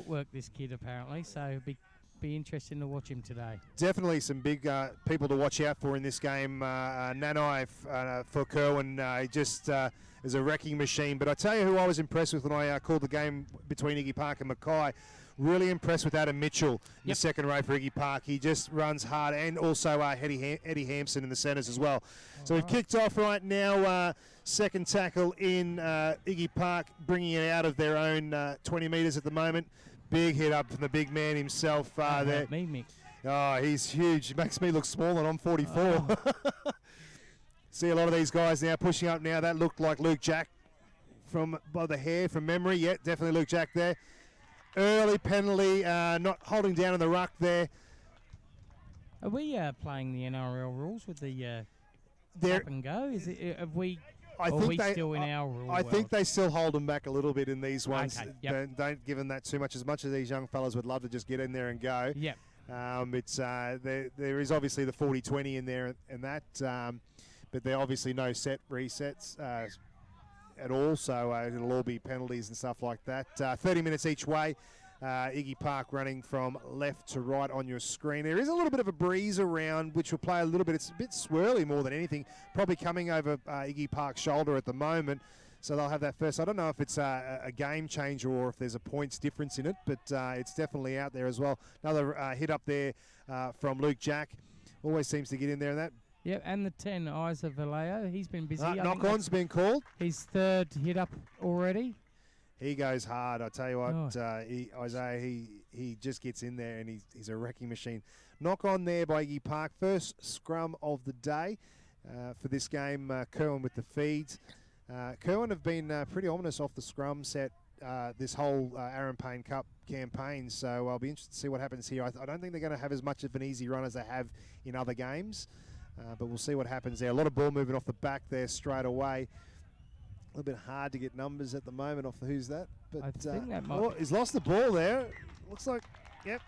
footwork, this kid, apparently. So be interesting to watch him today. Definitely some big people to watch out for in this game. Nanai for Kerwin, he just is a wrecking machine. But I tell you who I was impressed with when I called the game between Iggy Park and Mackay. Really impressed with Adam Mitchell in the second row for Iggy Park. He just runs hard, and also Eddie Hampson in the centres as well. So we've kicked off right now. Second tackle in Iggy Park, bringing it out of their own 20 metres at the moment. Big hit up from the big man himself there. Me, Mick. Oh, he's huge. Makes me look small, and I'm 44. See a lot of these guys now pushing up now. That looked like Luke Jack by the hair from memory. Yeah, definitely Luke Jack there. Early penalty, not holding down in the ruck there. Are we playing the NRL rules with the tap and go? Is it? Have we? I or think are we they, still in our rule I world? think they still hold them back a little bit in these ones. Okay, yep. Don't give them that too much. As much as these young fellas would love to just get in there and go. Yep. It's there is obviously the 40-20 in there and that, but there are obviously no set resets at all. So it'll all be penalties and stuff like that. 30 minutes each way. Iggy Park running from left to right on your screen. There is a little bit of a breeze around, which will play a little bit. It's a bit swirly more than anything, probably coming over Iggy Park's shoulder at the moment. So they'll have that first. I don't know if it's a game changer or if there's a points difference in it, but it's definitely out there as well. Another hit up there from Luke Jack. Always seems to get in there and that. Yep, and the 10, Isa Vallejo. He's been busy. Knock-on's been called. His third hit up already. He goes hard. I tell you what, Isaiah, he just gets in there and he's a wrecking machine. Knock on there by Iggy Park. First scrum of the day for this game. Kerwin with the feeds. Kerwin have been pretty ominous off the scrum set this whole Aaron Payne Cup campaign, so I'll be interested to see what happens here. I don't think they're going to have as much of an easy run as they have in other games, but we'll see what happens there. A lot of ball moving off the back there straight away. A little bit hard to get numbers at the moment off the who's that. But I think that might he's lost the ball there. Looks like, yep.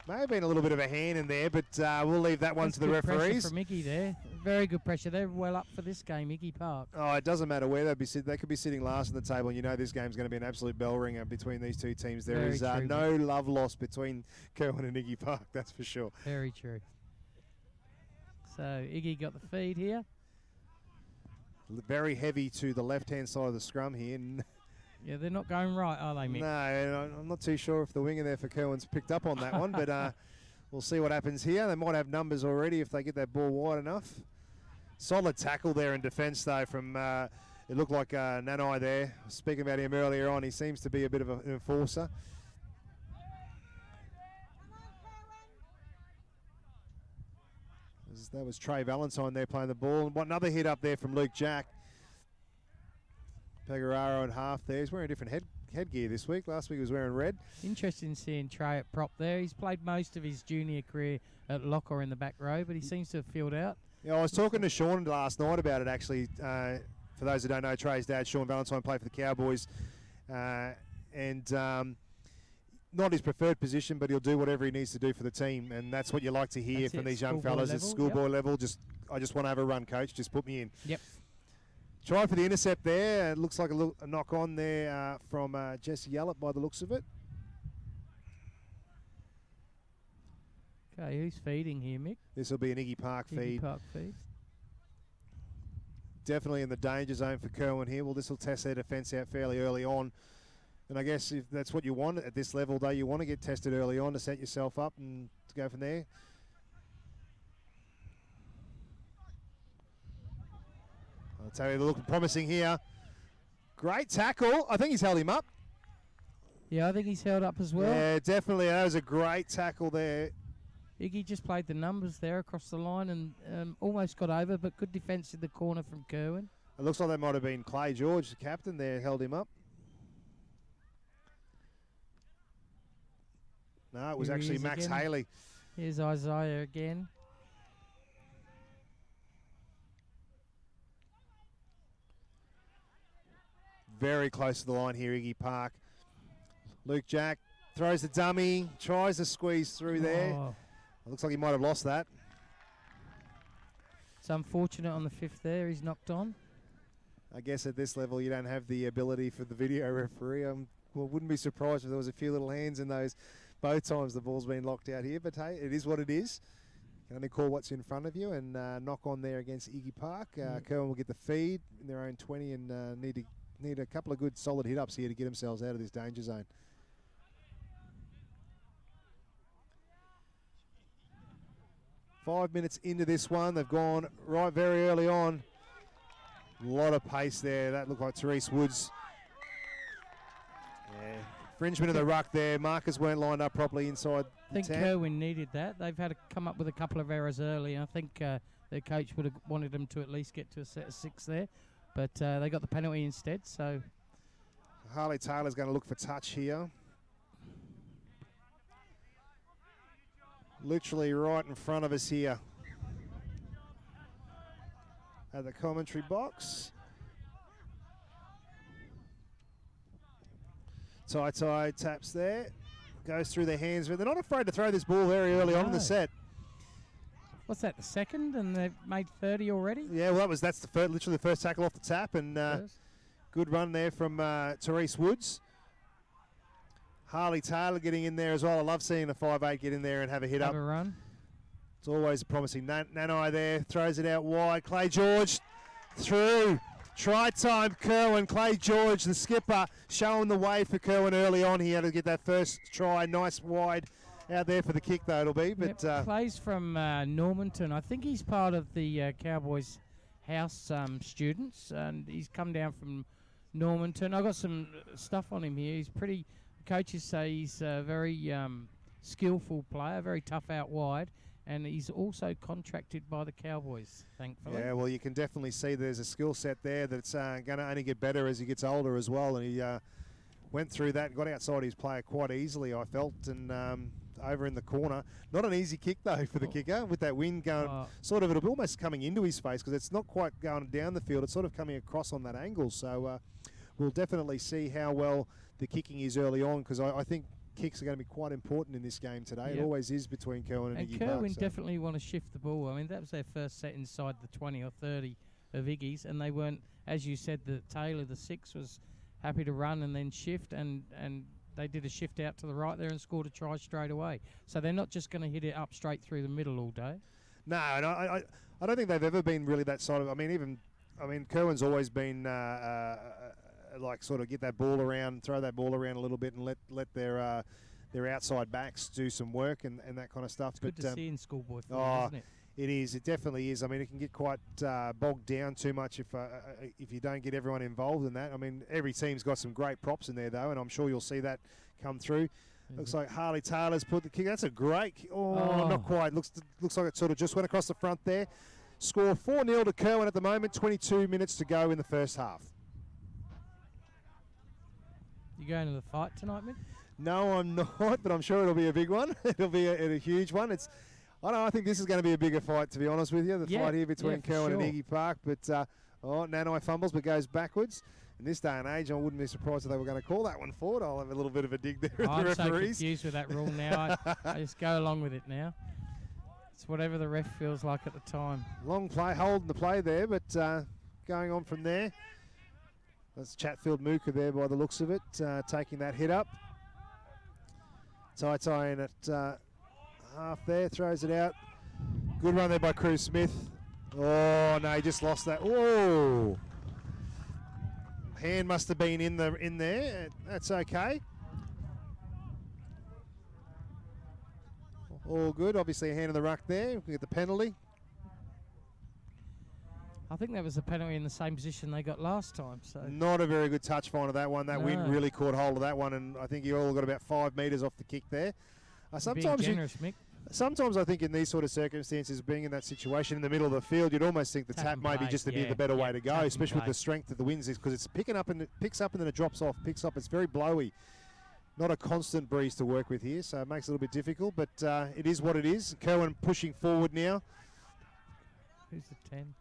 May have been a little bit of a hand in there, but we'll leave that one to the referees. Pressure from Iggy there. Very good pressure. They're well up for this game, Iggy Park. Oh, it doesn't matter where they'd be sitting. They could be sitting last on the table, and you know this game's going to be an absolute bell ringer between these two teams. There is no love lost between Kerwin and Iggy Park, that's for sure. Very true. So Iggy got the feed here. Very heavy to the left-hand side of the scrum here. Yeah, they're not going right, are they, Mick? No, I'm not too sure if the winger there for Kerwin's picked up on that one, but we'll see what happens here. They might have numbers already if they get that ball wide enough. Solid tackle there in defence, though, from it looked like Nanai there. Speaking about him earlier on, he seems to be a bit of an enforcer. That was Trey Valentine there playing the ball. And another hit up there from Luke Jack. Pegararo at half there. He's wearing a different headgear this week. Last week he was wearing red. Interesting seeing Trey at prop there. He's played most of his junior career at lock or in the back row, but he seems to have filled out. Yeah, I was talking to Sean last night about it, actually. For those who don't know, Trey's dad, Sean Valentine, played for the Cowboys. Not his preferred position, but he'll do whatever he needs to do for the team, and that's what you like to hear from these young fellas. It's schoolboy level. I just want to have a run, coach. Just put me in. Yep. Try for the intercept there. It looks like a knock on there from Jesse Yallett by the looks of it. Okay, who's feeding here, Mick? This will be an Iggy Park feed. Iggy Park feed. Definitely in the danger zone for Kerwin here. Well, this will test their defence out fairly early on. And I guess if that's what you want at this level, though, you want to get tested early on to set yourself up and to go from there. I'll tell you, they're looking promising here. Great tackle. I think he's held him up. Yeah, I think he's held up as well. Yeah, definitely. That was a great tackle there. Iggy just played the numbers there across the line and almost got over, but good defence in the corner from Kerwin. It looks like that might have been Clay George, the captain there, held him up. No, it was actually Max Haley. Here's Isaiah again. Very close to the line here, Iggy Park. Luke Jack throws the dummy, tries to squeeze through there. It looks like he might have lost that. It's unfortunate on the fifth there, he's knocked on. I guess at this level you don't have the ability for the video referee. I'm well, wouldn't be surprised if there was a few little hands in those both times the ball's been locked out here. But hey, it is what it is. You can only call what's in front of you, and knock on there against Iggy Park. Kerwin will get the feed in their own 20 and need a couple of good solid hit-ups here to get themselves out of this danger zone. Five minutes into this one. They've gone right very early on. A lot of pace there. That looked like Therese Woods. Yeah. Infringement of the ruck there. Markers weren't lined up properly inside I think the 10. Kerwin needed that. They've had to come up with a couple of errors early. I think their coach would have wanted them to at least get to a set of 6 there. But they got the penalty instead, so... Harley Taylor's going to look for touch here. Literally right in front of us here at the commentary box. Tai taps there, goes through their hands, but they're not afraid to throw this ball very early on in the set. What's that, the second, and they've made 30 already? Yeah, well, that's the literally the first tackle off the tap, and good run there from Therese Woods. Harley Taylor getting in there as well. I love seeing a 5'8" get in there and have a hit up. Have a run. It's always a promising. Nanai there, throws it out wide. Clay George through. Try time, Kerwin. Clay George, the skipper, showing the way for Kerwin early on. He had to get that first try. Nice wide out there for the kick, though, it'll be. But Clay's from Normanton. I think he's part of the Cowboys House students, and he's come down from Normanton. I've got some stuff on him here. He's pretty... Coaches say he's a very skillful player, very tough out wide, and he's also contracted by the Cowboys, thankfully. Yeah, well, you can definitely see there's a skill set there that's going to only get better as he gets older as well, and he went through that and got outside his player quite easily, I felt, and over in the corner. Not an easy kick, though, for the kicker, with that wind going, sort of, it'll be almost coming into his face because it's not quite going down the field. It's sort of coming across on that angle, so we'll definitely see how well the kicking is early on, because I think kicks are going to be quite important in this game today. Yep. It always is between Kerwin and Iggy Park. Kerwin definitely want to shift the ball. I mean, that was their first set inside the 20 or 30 of Iggy's, and they weren't, as you said, the Taylor, the 6, was happy to run and then shift, and they did a shift out to the right there and scored a try straight away. So they're not just going to hit it up straight through the middle all day. No, and I don't think they've ever been really that sort of, I mean, Kerwin's always been like sort of get that ball around, throw that ball around a little bit, and let their outside backs do some work and that kind of stuff. It's good to see in schoolboy football, isn't it? It is. It definitely is. I mean, it can get quite bogged down too much if you don't get everyone involved in that. I mean, every team's got some great props in there, though, and I'm sure you'll see that come through. Looks like Harley Taylor's put the kick. That's a great kick. Not quite. Looks like it sort of just went across the front there. Score 4-0 to Kerwin at the moment. 22 minutes to go in the first half. You going to the fight tonight, Mick? No, I'm not, but I'm sure it'll be a big one. It'll be a huge one. I think this is going to be a bigger fight, to be honest with you. The fight here between Kerwin and Iggy Park. But Nanai fumbles, but goes backwards. In this day and age, I wouldn't be surprised if they were going to call that one forward. I'll have a little bit of a dig there at the referees. I'm so confused with that rule now. I just go along with it now. It's whatever the ref feels like at the time. Long play, holding the play there, but going on from there. That's Chatfield Mooka there by the looks of it, taking that hit up. Tai in at half there, throws it out. Good run there by Cruz Smith. Oh, no, he just lost that. Whoa. Hand must have been in there. That's okay. All good. Obviously a hand in the ruck there. We get the penalty. I think that was a penalty in the same position they got last time. So not a very good touch find of that one. That wind really caught hold of that one, and I think you all got about 5 metres off the kick there. Sometimes generous, Mick. Sometimes I think in these sort of circumstances, being in that situation in the middle of the field, you'd almost think the tap may be just the better way to go, especially with the strength that the winds is, because it's picking up and it picks up and then it drops off, picks up. It's very blowy. Not a constant breeze to work with here, so it makes it a little bit difficult, but it is what it is. Kerwin pushing forward now. Who's the 10?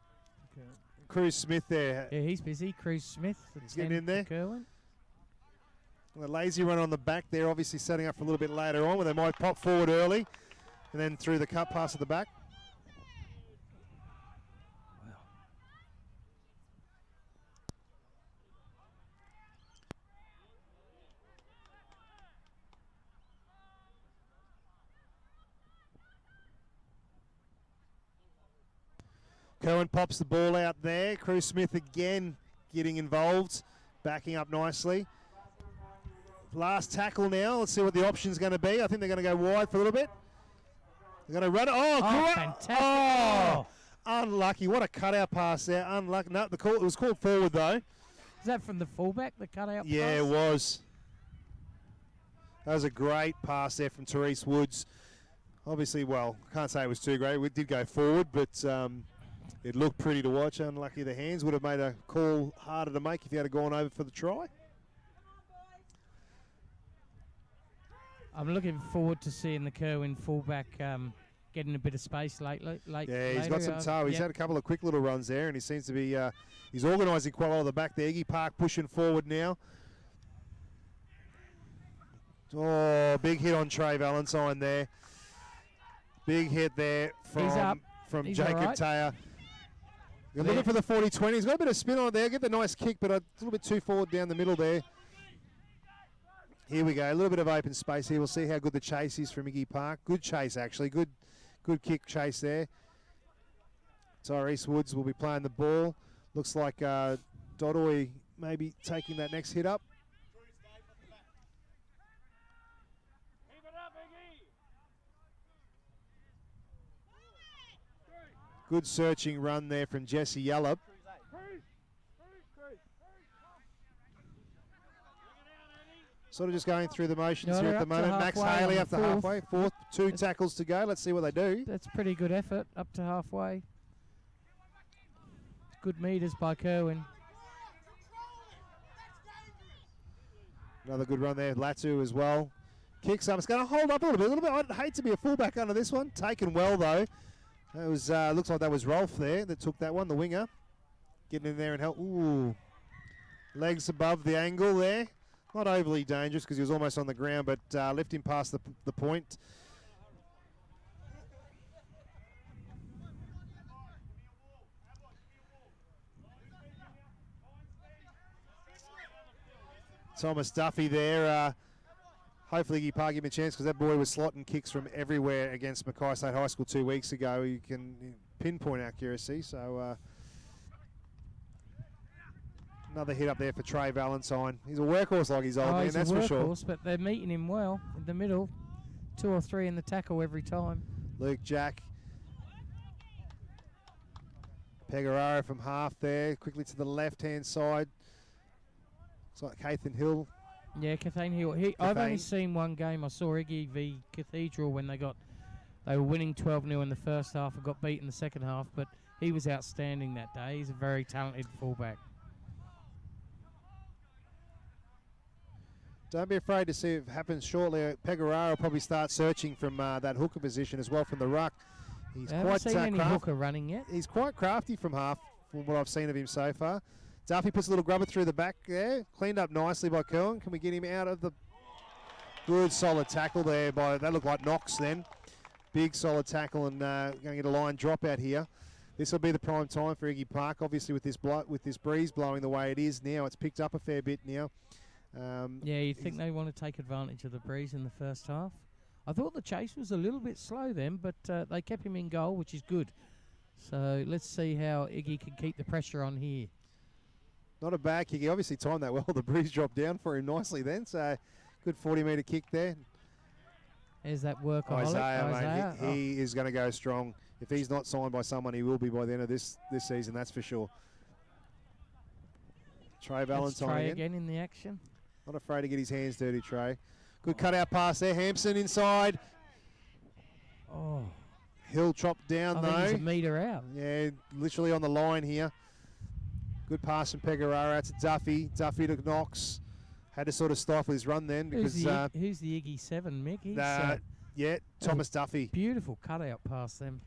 Cruz Smith there. Yeah, he's busy. Cruz Smith. He's getting in there. Kerwin. The lazy run on the back there, obviously setting up for a little bit later on, where they might pop forward early and then through the cut pass at the back. Wow. Kerwin pops the ball out there. Cruz Smith again getting involved, backing up nicely. Last tackle now. Let's see what the option's going to be. I think they're going to go wide for a little bit. They're going to run it. Oh, fantastic. Oh, unlucky. What a cutout pass there. Unlucky. No, it was called forward, though. Is that from the fullback, the cutout Yeah, pass? it was. That was a great pass there from Therese Woods. Obviously, well, can't say it was too great. We did go forward, but it looked pretty to watch. Unlucky the hands. Would have made a call harder to make if he had gone over for the try. I'm looking forward to seeing the Kerwin fullback getting a bit of space late. Yeah, he's got some toe. He's had a couple of quick little runs there, and he seems to be he's organising quite well at the back there. Iggy Park pushing forward now. Oh, big hit on Trey Valentine there. Big hit there from He's Jacob right. Taylor. You're looking for the 40-20. He's got a bit of spin on it there. Get the nice kick, but a little bit too forward down the middle there. Here we go. A little bit of open space here. We'll see how good the chase is from Iggy Park. Good chase, actually. Good kick chase there. Tyrese Woods will be playing the ball. Looks like Dodoy maybe taking that next hit up. Good searching run there from Jesse Yallop. Sort of just going through the motions here at the moment. Max Haley up to halfway. Fourth, 2 tackles to go. Let's see what they do. That's pretty good effort up to halfway. Good meters by Kerwin. Another good run there. Latu as well. Kicks up. It's going to hold up a little bit. I'd hate to be a fullback under this one. Taken well, though. That was looks like that was Rolf there that took that one, the winger. Getting in there and help. Ooh. Legs above the angle there. Not overly dangerous because he was almost on the ground, but lifting past the point. Thomas Duffy there. Hopefully Iggy Park give him a chance because that boy was slotting kicks from everywhere against Mackay State High School 2 weeks ago. You can pinpoint accuracy. So another hit up there for Trey Valentine. He's a workhorse like his old man, that's for sure. But they're meeting him well in the middle. 2 or 3 in the tackle every time. Luke Jack. Pegararo from half there. Quickly to the left-hand side. Looks like Cathan Hill. Yeah, Cathane Hill. I've only seen one game. I saw Iggy v Cathedral when they were winning 12-0 in the first half and got beat in the second half, but he was outstanding that day. He's a very talented fullback. Don't be afraid to see if it happens shortly. Pegararo will probably start searching from that hooker position as well from the ruck. He's haven't seen any hooker running yet. He's quite crafty from half from what I've seen of him so far. Duffy puts a little grubber through the back there. Cleaned up nicely by Kerwin. Can we get him out of the... Good solid tackle there by... That looked like Knox then. Big solid tackle and going to get a line drop out here. This will be the prime time for Iggy Park. Obviously with this breeze blowing the way it is now. It's picked up a fair bit now. Yeah, you'd think they want to take advantage of the breeze in the first half. I thought the chase was a little bit slow then, but they kept him in goal, which is good. So let's see how Iggy can keep the pressure on here. Not a bad kick. He obviously timed that well. The breeze dropped down for him nicely then. So good 40-metre kick there. There's that work Isaiah. Mate, he is going to go strong. If he's not signed by someone, he will be by the end of this season, that's for sure. Trey Valentine Trey again in the action. Not afraid to get his hands dirty, Trey. Good cutout pass there. Hampson inside. Oh. Hill chopped down, though. He's a metre out. Yeah, literally on the line here. Good pass from Pegararo out to Duffy. Duffy to Knox. Had to sort of stifle his run then because... Who's the Iggy 7, Mick? He's, yeah, Thomas Duffy. Beautiful cutout past them.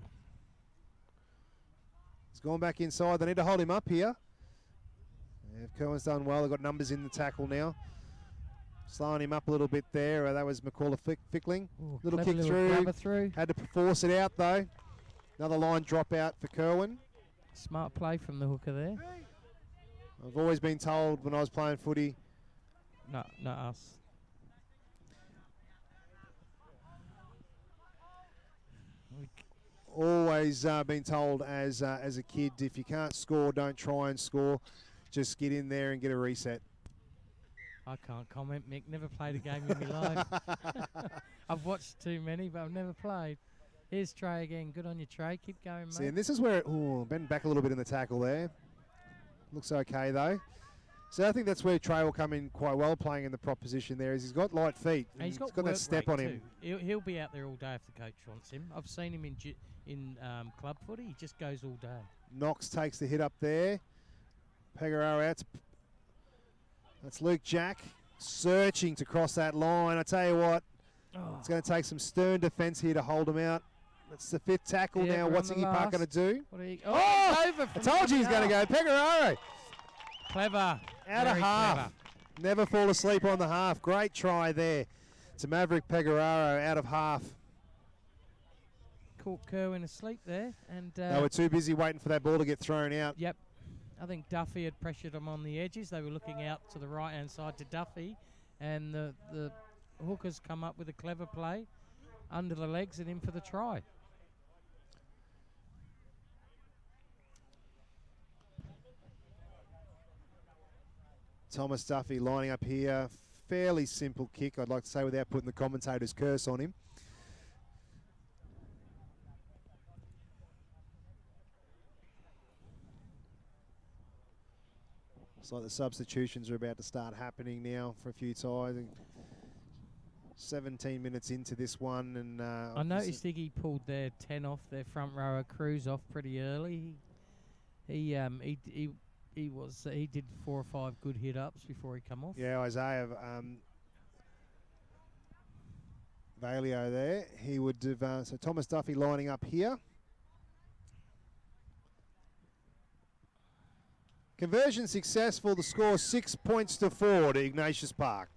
He's gone back inside. They need to hold him up here. Yeah, Kerwin's done well. They've got numbers in the tackle now. Slowing him up a little bit there. That was McCullough Fickling. Little kick through. Had to force it out though. Another line drop out for Kerwin. Smart play from the hooker there. I've always been told when I was playing footy. No, not us. always been told as a kid, if you can't score, don't try and score. Just get in there and get a reset. I can't comment, Mick. Never played a game in my life. I've watched too many, but I've never played. Here's Trey again. Good on you, Trey. Keep going, mate. See, and this is where, bend back a little bit in the tackle there. Looks okay, though. So I think that's where Trey will come in quite well playing in the prop position there, is he's got light feet. And he's got that step on him. He'll be out there all day if the coach wants him. I've seen him in club footy. He just goes all day. Knox takes the hit up there. Pegararo out. That's Luke Jack searching to cross that line. I tell you what, it's going to take some stern defence here to hold him out. That's the fifth tackle now. What's Iggy Park going to do? Over I told you he's going to go. Pegararo. Clever. Out of half. Clever. Never fall asleep on the half. Great try there to Maverick Pegararo out of half. Caught Kerwin asleep there. And they were too busy waiting for that ball to get thrown out. Yep. I think Duffy had pressured him on the edges. They were looking out to the right-hand side to Duffy. And the hookers come up with a clever play under the legs and in for the try. Thomas Duffy lining up here. Fairly simple kick, I'd like to say, without putting the commentator's curse on him. It's like the substitutions are about to start happening now for a few ties. 17 minutes into this one, and I noticed Iggy pulled their 10 off, their front rower Cruz off pretty early. He did 4 or 5 good hit ups before he come off. Yeah, Isaiah Valio there. He would have so Thomas Duffy lining up here. Conversion successful. The score 6 points to 4 to Ignatius Park.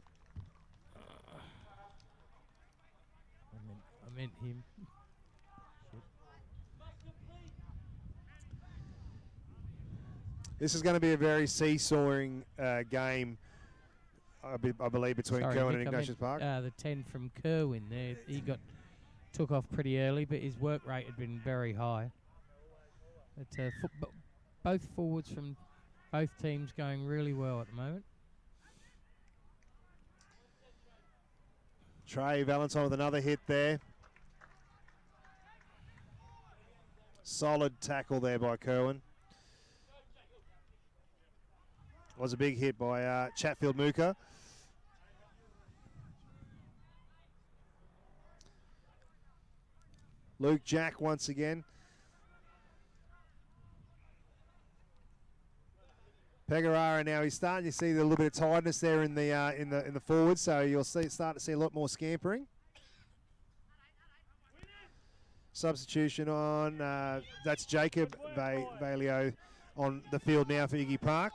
I meant him. This is going to be a very seesawing game, I believe, between Kerwin and Ignatius Park. The 10 from Kerwin there. He took off pretty early, but his work rate had been very high. But both forwards from both teams going really well at the moment. Trey Valentine with another hit there. Solid tackle there by Kerwin. Was a big hit by Chatfield Mooka. Luke Jack once again. Pegararo now, he's starting to see a little bit of tiredness there in the forward, so you'll start to see a lot more scampering. Substitution on, that's Jacob Valio on the field now for Iggy Park.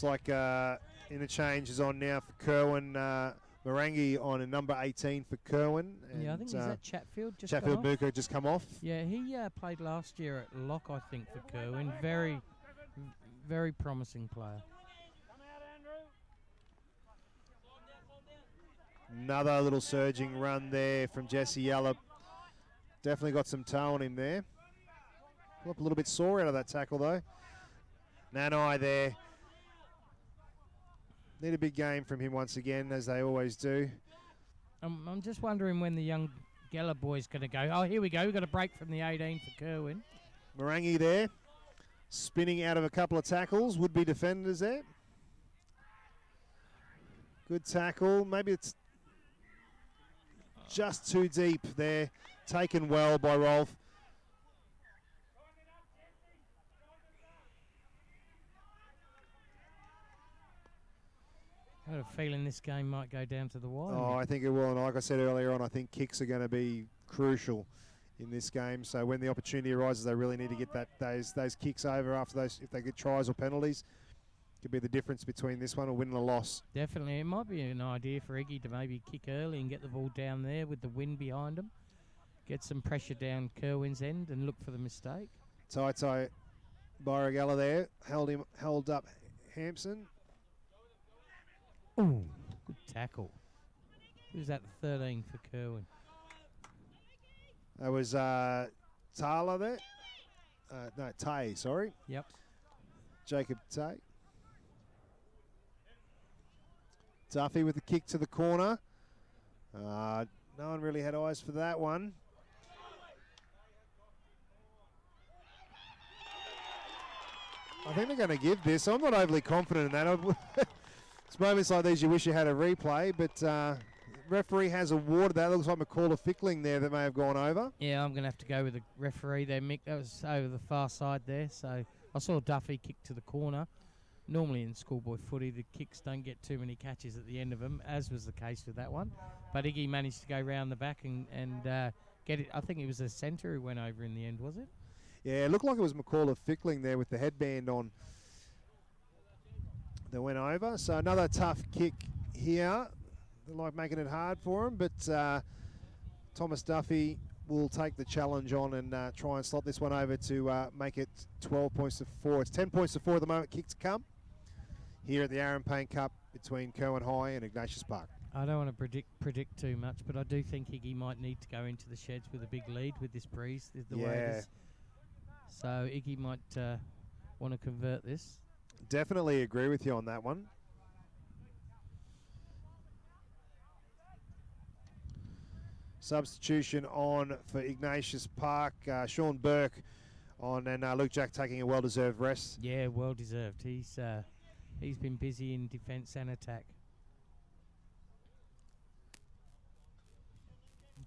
Looks like interchange is on now for Kerwin. Marangi on a number 18 for Kerwin. Yeah, I think is that Chatfield just Chatfield Mooka just come off. Yeah, he played last year at Lock, I think, for Kerwin. Very, very promising player. Another little surging run there from Jesse Yallop. Definitely got some toe on him there. Look a little bit sore out of that tackle though. Nanai there. Need a big game from him once again, as they always do. I'm just wondering when the young Geller boy's going to go. Oh, here we go. We've got a break from the 18 for Kerwin. Marangi there. Spinning out of a couple of tackles. Would-be defenders there. Good tackle. Maybe it's just too deep there. Taken well by Rolf. I have a feeling this game might go down to the wire. Oh, I think it will. And like I said earlier on, I think kicks are going to be crucial in this game. So when the opportunity arises, they really need to get those kicks over after those. If they get tries or penalties, could be the difference between this one or winning a loss. Definitely. It might be an idea for Iggy to maybe kick early and get the ball down there with the wind behind him. Get some pressure down Kerwin's end and look for the mistake. Tai Borragella there held up Hampson. Ooh, good tackle. Who's that? 13 for Kerwin. That was Tala there. No, Tay, sorry. Yep. Jacob Tay. Duffy with the kick to the corner. No one really had eyes for that one. I think they're going to give this. I'm not overly confident in that. It's moments like these you wish you had a replay, but referee has awarded that. Looks like McCall Fickling there that may have gone over. Yeah, I'm going to have to go with the referee there, Mick. That was over the far side there. So I saw Duffy kick to the corner. Normally in schoolboy footy, the kicks don't get too many catches at the end of them, as was the case with that one. But Iggy managed to go round the back and get it. I think it was a centre who went over in the end, was it? Yeah, it looked like it was McCall Fickling there with the headband on that went over. So another tough kick here. They like making it hard for him, but Thomas Duffy will take the challenge on and try and slot this one over to make it 12 points to 4. It's 10 points to 4 at the moment. Kick to come here at the Aaron Payne Cup between Cowan High and Ignatius Park. I don't want to predict too much, but I do think Iggy might need to go into the sheds with a big lead with this breeze. The way it is. So Iggy might want to convert this. Definitely agree with you on that one. Substitution on for Ignatius Park. Sean Burke on, and Luke Jack taking a well-deserved rest. Yeah, well-deserved. He's been busy in defence and attack.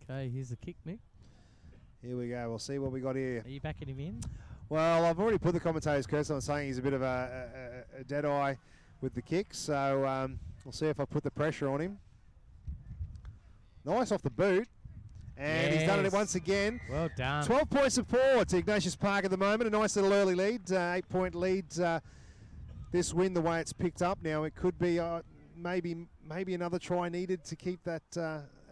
Okay, here's the kick, Mick. Here we go. We'll see what we got here. Are you backing him in? Well, I've already put the commentator's curse on saying he's a bit of a dead eye with the kick, so we'll see if I put the pressure on him. Nice off the boot. And he's done it once again. Well done. 12 points of 4 to Ignatius Park at the moment. A nice little early lead, 8-point lead. This win, the way it's picked up now, it could be maybe another try needed to keep that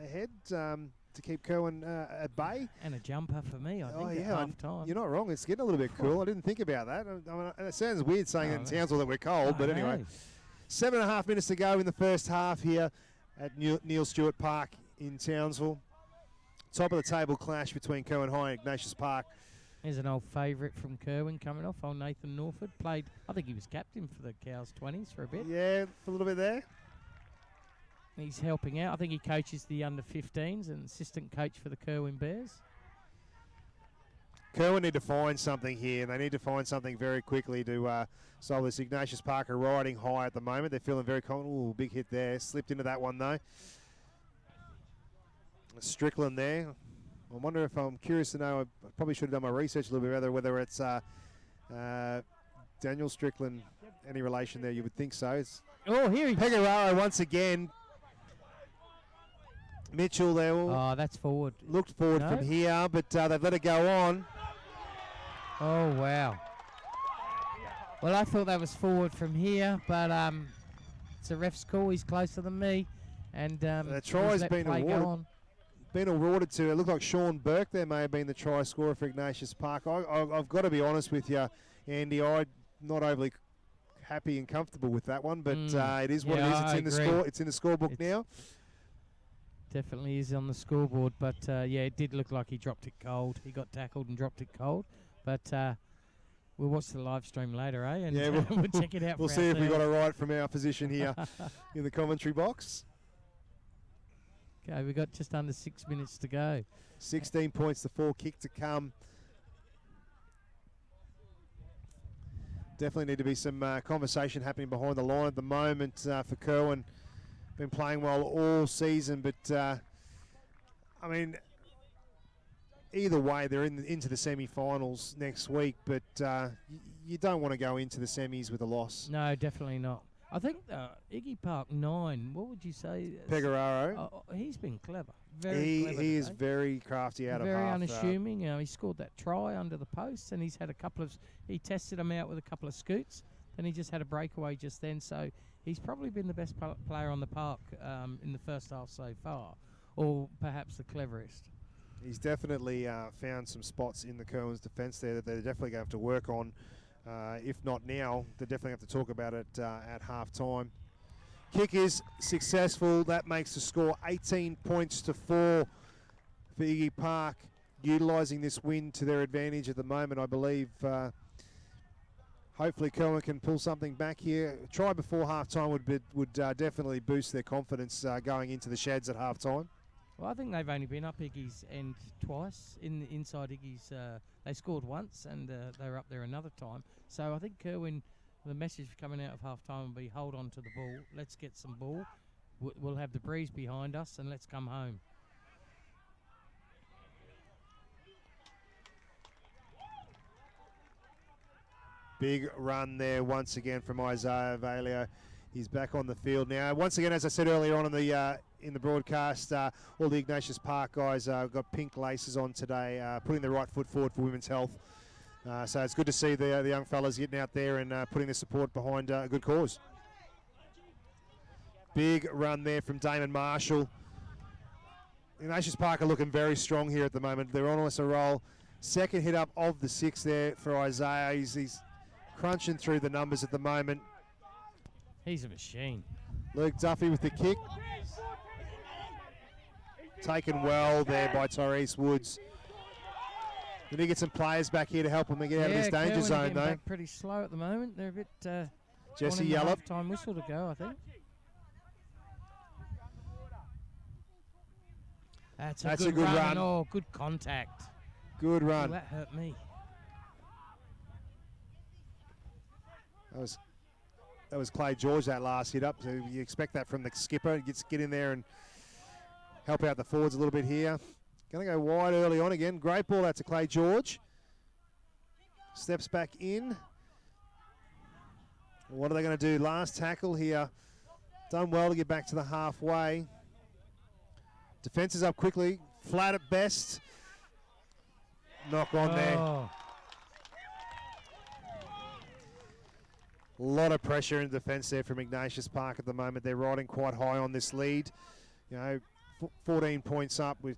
ahead, to keep Kerwin at bay. And a jumper for me, I think, at half time. You're not wrong. It's getting a little bit cool. I didn't think about that. I mean, it sounds weird saying in Townsville that we're cold, but anyway. 7.5 minutes to go in the first half here at Neil Stewart Park in Townsville. Top of the table clash between Cowan High and Ignatius Park. There's an old favourite from Kerwin coming off, old Nathan Norford. Played, I think he was captain for the Cows 20s for a bit. Yeah, for a little bit there. He's helping out. I think he coaches the under-15s and assistant coach for the Kerwin Bears. Kerwin need to find something here. They need to find something very quickly to solve this. Ignatius Park are riding high at the moment. They're feeling very confident. Ooh, big hit there. Slipped into that one, though. Strickland there. I wonder if I'm curious to know. I probably should have done my research a little bit rather, whether it's Daniel Strickland. Any relation there? You would think so. It's here he is. Pegararo once again. Mitchell there. Oh, that's forward. Looked forward from here, but they've let it go on. Oh, wow. Well, I thought that was forward from here, but it's a ref's call. He's closer than me. And the try's been awarded to, it looked like Sean Burke there may have been the try scorer for Ignatius Park. I've got to be honest with you, Andy, I'm not overly happy and comfortable with that one, but it is what it is. It's in the scorebook now. Definitely is on the scoreboard, but yeah, it did look like he dropped it cold. He got tackled and dropped it cold, but we'll watch the live stream later, eh? And yeah, we'll check it out. We'll see if we got it right from our position here in the commentary box. Okay, we got just under 6 minutes to go. 16 points to 4, kick to come. Definitely need to be some conversation happening behind the line at the moment for Kerwin. Been playing well all season, but I mean, either way, they're into the semi-finals next week. But you don't want to go into the semis with a loss. No, definitely not. I think Iggy Park 9. What would you say? Pegararo. He's been clever. Very clever. He is very crafty out of half. Very unassuming. He scored that try under the post, and he's had a couple of. He tested him out with a couple of scoots. Then he just had a breakaway just then. So he's probably been the best player on the park in the first half so far, or perhaps the cleverest. He's definitely found some spots in the Kerwin's defence there that they're definitely going to have to work on. If not now, they definitely have to talk about it at half time. Kick is successful. That makes the score 18 points to 4 for Iggy Park, utilising this win to their advantage at the moment, I believe. Hopefully Kerwin can pull something back here. Try before half-time would definitely boost their confidence going into the sheds at half-time. Well, I think they've only been up Iggy's end twice. Inside Iggy's, they scored once and they were up there another time. So I think Kerwin, the message coming out of half-time will be hold on to the ball. Let's get some ball. We'll have the breeze behind us and let's come home. Big run there once again from Isaiah Valio. He's back on the field now. Once again, as I said earlier on in the broadcast, all the Ignatius Park guys got pink laces on today, putting the right foot forward for women's health. So it's good to see the young fellas getting out there and putting their support behind a good cause. Big run there from Damon Marshall. Ignatius Park are looking very strong here at the moment. They're on us a roll. Second hit up of the 6 there for Isaiah. He's crunching through the numbers at the moment. He's a machine. Luke Duffy with the kick. Taken well there by Tyrese Woods. We need to get some players back here to help them get out of this danger Kerwin zone, getting though. back pretty slow at the moment. They're a bit. Jesse wanting the Yallop. half-time whistle to go, I think. That's a good run. Oh, good contact. Good run. Oh, that hurt me. That was Clay George, that last hit up. So you expect that from the skipper. Get in there and help out the forwards a little bit here. Going to go wide early on again. Great ball out to Clay George. Steps back in. What are they going to do? Last tackle here. Done well to get back to the halfway. Defence is up quickly. Flat at best. Knock on there. A lot of pressure in defence there from Ignatius Park at the moment. They're riding quite high on this lead. 14 points up with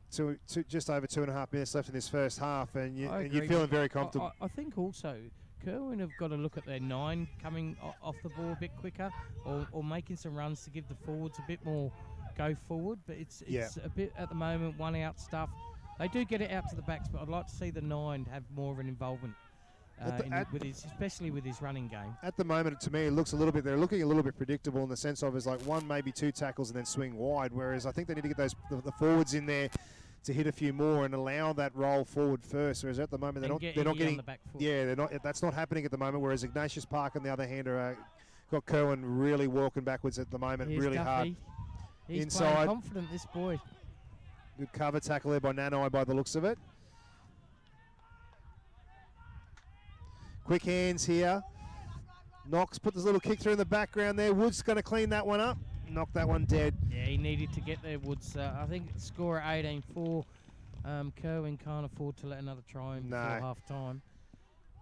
just over 2.5 minutes left in this first half, and you're feeling very comfortable. I think also Kerwin have got to look at their 9 coming off the ball a bit quicker, or making some runs to give the forwards a bit more go forward. But it's a bit at the moment 1 out stuff. They do get it out to the backs, but I'd like to see the 9 have more of an involvement. Especially with his running game. At the moment, to me, it looks they're looking a little bit predictable in the sense of is like 1, maybe 2 tackles and then swing wide, whereas I think they need to get the forwards in there to hit a few more and allow that roll forward first, whereas at the moment they're not getting on the back foot. That's not happening at the moment, whereas Ignatius Park on the other hand are got Kerwin really walking backwards at the moment. Here's really Duffy. hard. He's inside. playing confident, this boy. Good cover tackle there by Nanai by the looks of it. Quick hands here. Knox put this little kick through in the background there. Woods going to clean that one up. Knock that one dead. Yeah, he needed to get there, Woods. I think score at 18-4. Kerwin can't afford to let another try in before half-time.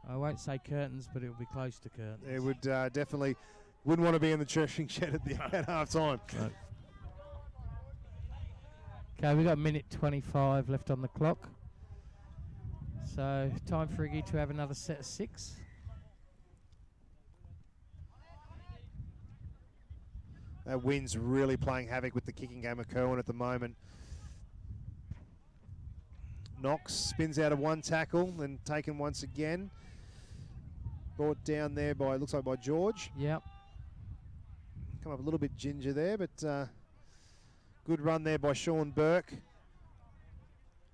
I won't say curtains, but it'll be close to curtains. It would definitely wouldn't want to be in the cherishing shed at half-time. Right. Okay, we've got 1:25 left on the clock. So time for Iggy to have another set of 6. That wind's really playing havoc with the kicking game of Kerwin at the moment. Knox spins out of 1 tackle, then taken once again. Brought down there by, looks like by George. Yep. Come up a little bit ginger there, but good run there by Sean Burke.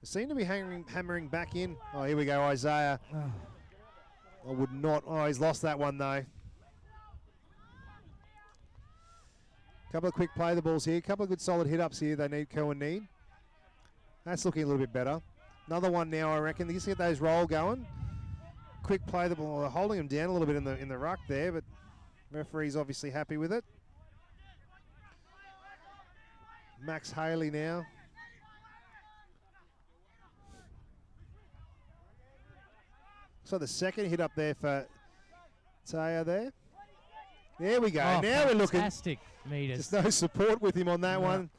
Seem to be hammering back in. Oh, here we go, Isaiah. I would not. Oh, he's lost that one, though. Couple of quick play the balls here. Couple of good solid hit-ups here Kerwin need. That's looking a little bit better. Another one now, I reckon. You see get those roll going. Quick play the ball. Holding him down a little bit in the ruck there, but referee's obviously happy with it. Max Haley now. So the second hit up there for Taya there. There we go. Oh, now we're looking. Fantastic meters. There's no support with him on that one.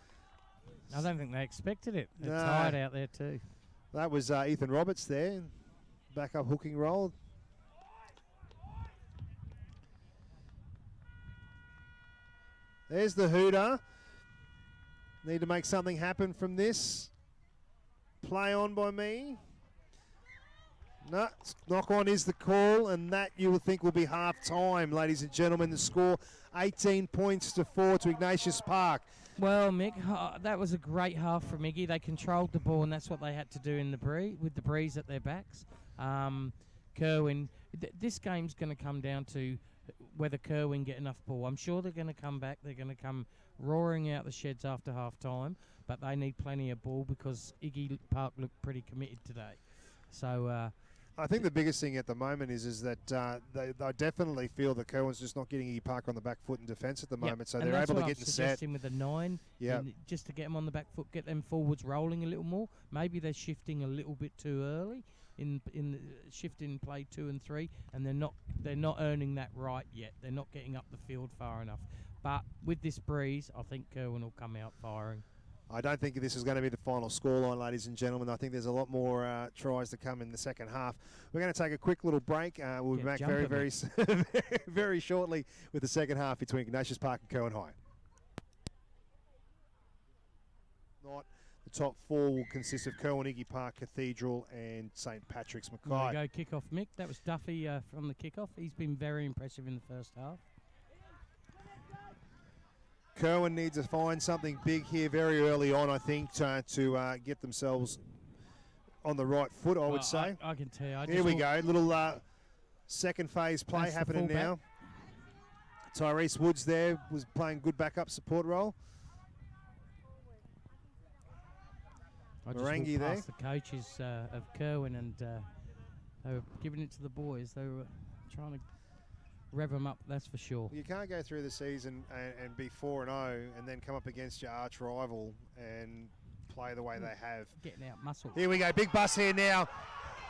I don't think they expected it. They're No. tired out there too. That was Ethan Roberts there, backup hooking role. There's the hooter. Need to make something happen from this. Play on by me. No, knock on is the call, and that you will think will be half time, ladies and gentlemen. The score 18 points to 4 to Ignatius Park. Well, Mick, that was a great half from Iggy. They controlled the ball, and that's what they had to do in the with the breeze at their backs. Kerwin, this game's going to come down to whether Kerwin get enough ball. I'm sure they're going to come back. They're going to come roaring out the sheds after half time, but they need plenty of ball because Iggy Park looked pretty committed today. So I think the biggest thing at the moment is that they definitely feel that Kerwin's just not getting Iggy Park on the back foot in defence at the moment, so and they're that's able to what get I'm in the set. suggesting with the 9, just to get them on the back foot, get them forwards rolling a little more. Maybe they're shifting a little bit too early in the shift in play 2 and 3, and they're not earning that right yet. They're not getting up the field far enough. But with this breeze, I think Kerwin will come out firing. I don't think this is going to be the final scoreline, ladies and gentlemen. I think there's a lot more tries to come in the second half. We're going to take a quick little break. We'll be back very very shortly with the second half between Ignatius Park and Kerwin High. The top 4 will consist of Kerwin, Iggy Park, Cathedral and St Patrick's Mackay. There we go, kick-off, Mick. That was Duffy from the kick-off. He's been very impressive in the first half. Kerwin needs to find something big here very early on, I think, to get themselves on the right foot, I would say. I can tell you. Here we go. Little second phase play happening now. Tyrese Woods there was playing good backup support role. I just Marangi walked there. past the coaches of Kerwin, and they were giving it to the boys. They were trying to rev them up, that's for sure. You can't go through the season and be 4-0 and then come up against your arch rival and play the way they have. Getting out muscle. Here we go, big bus here now.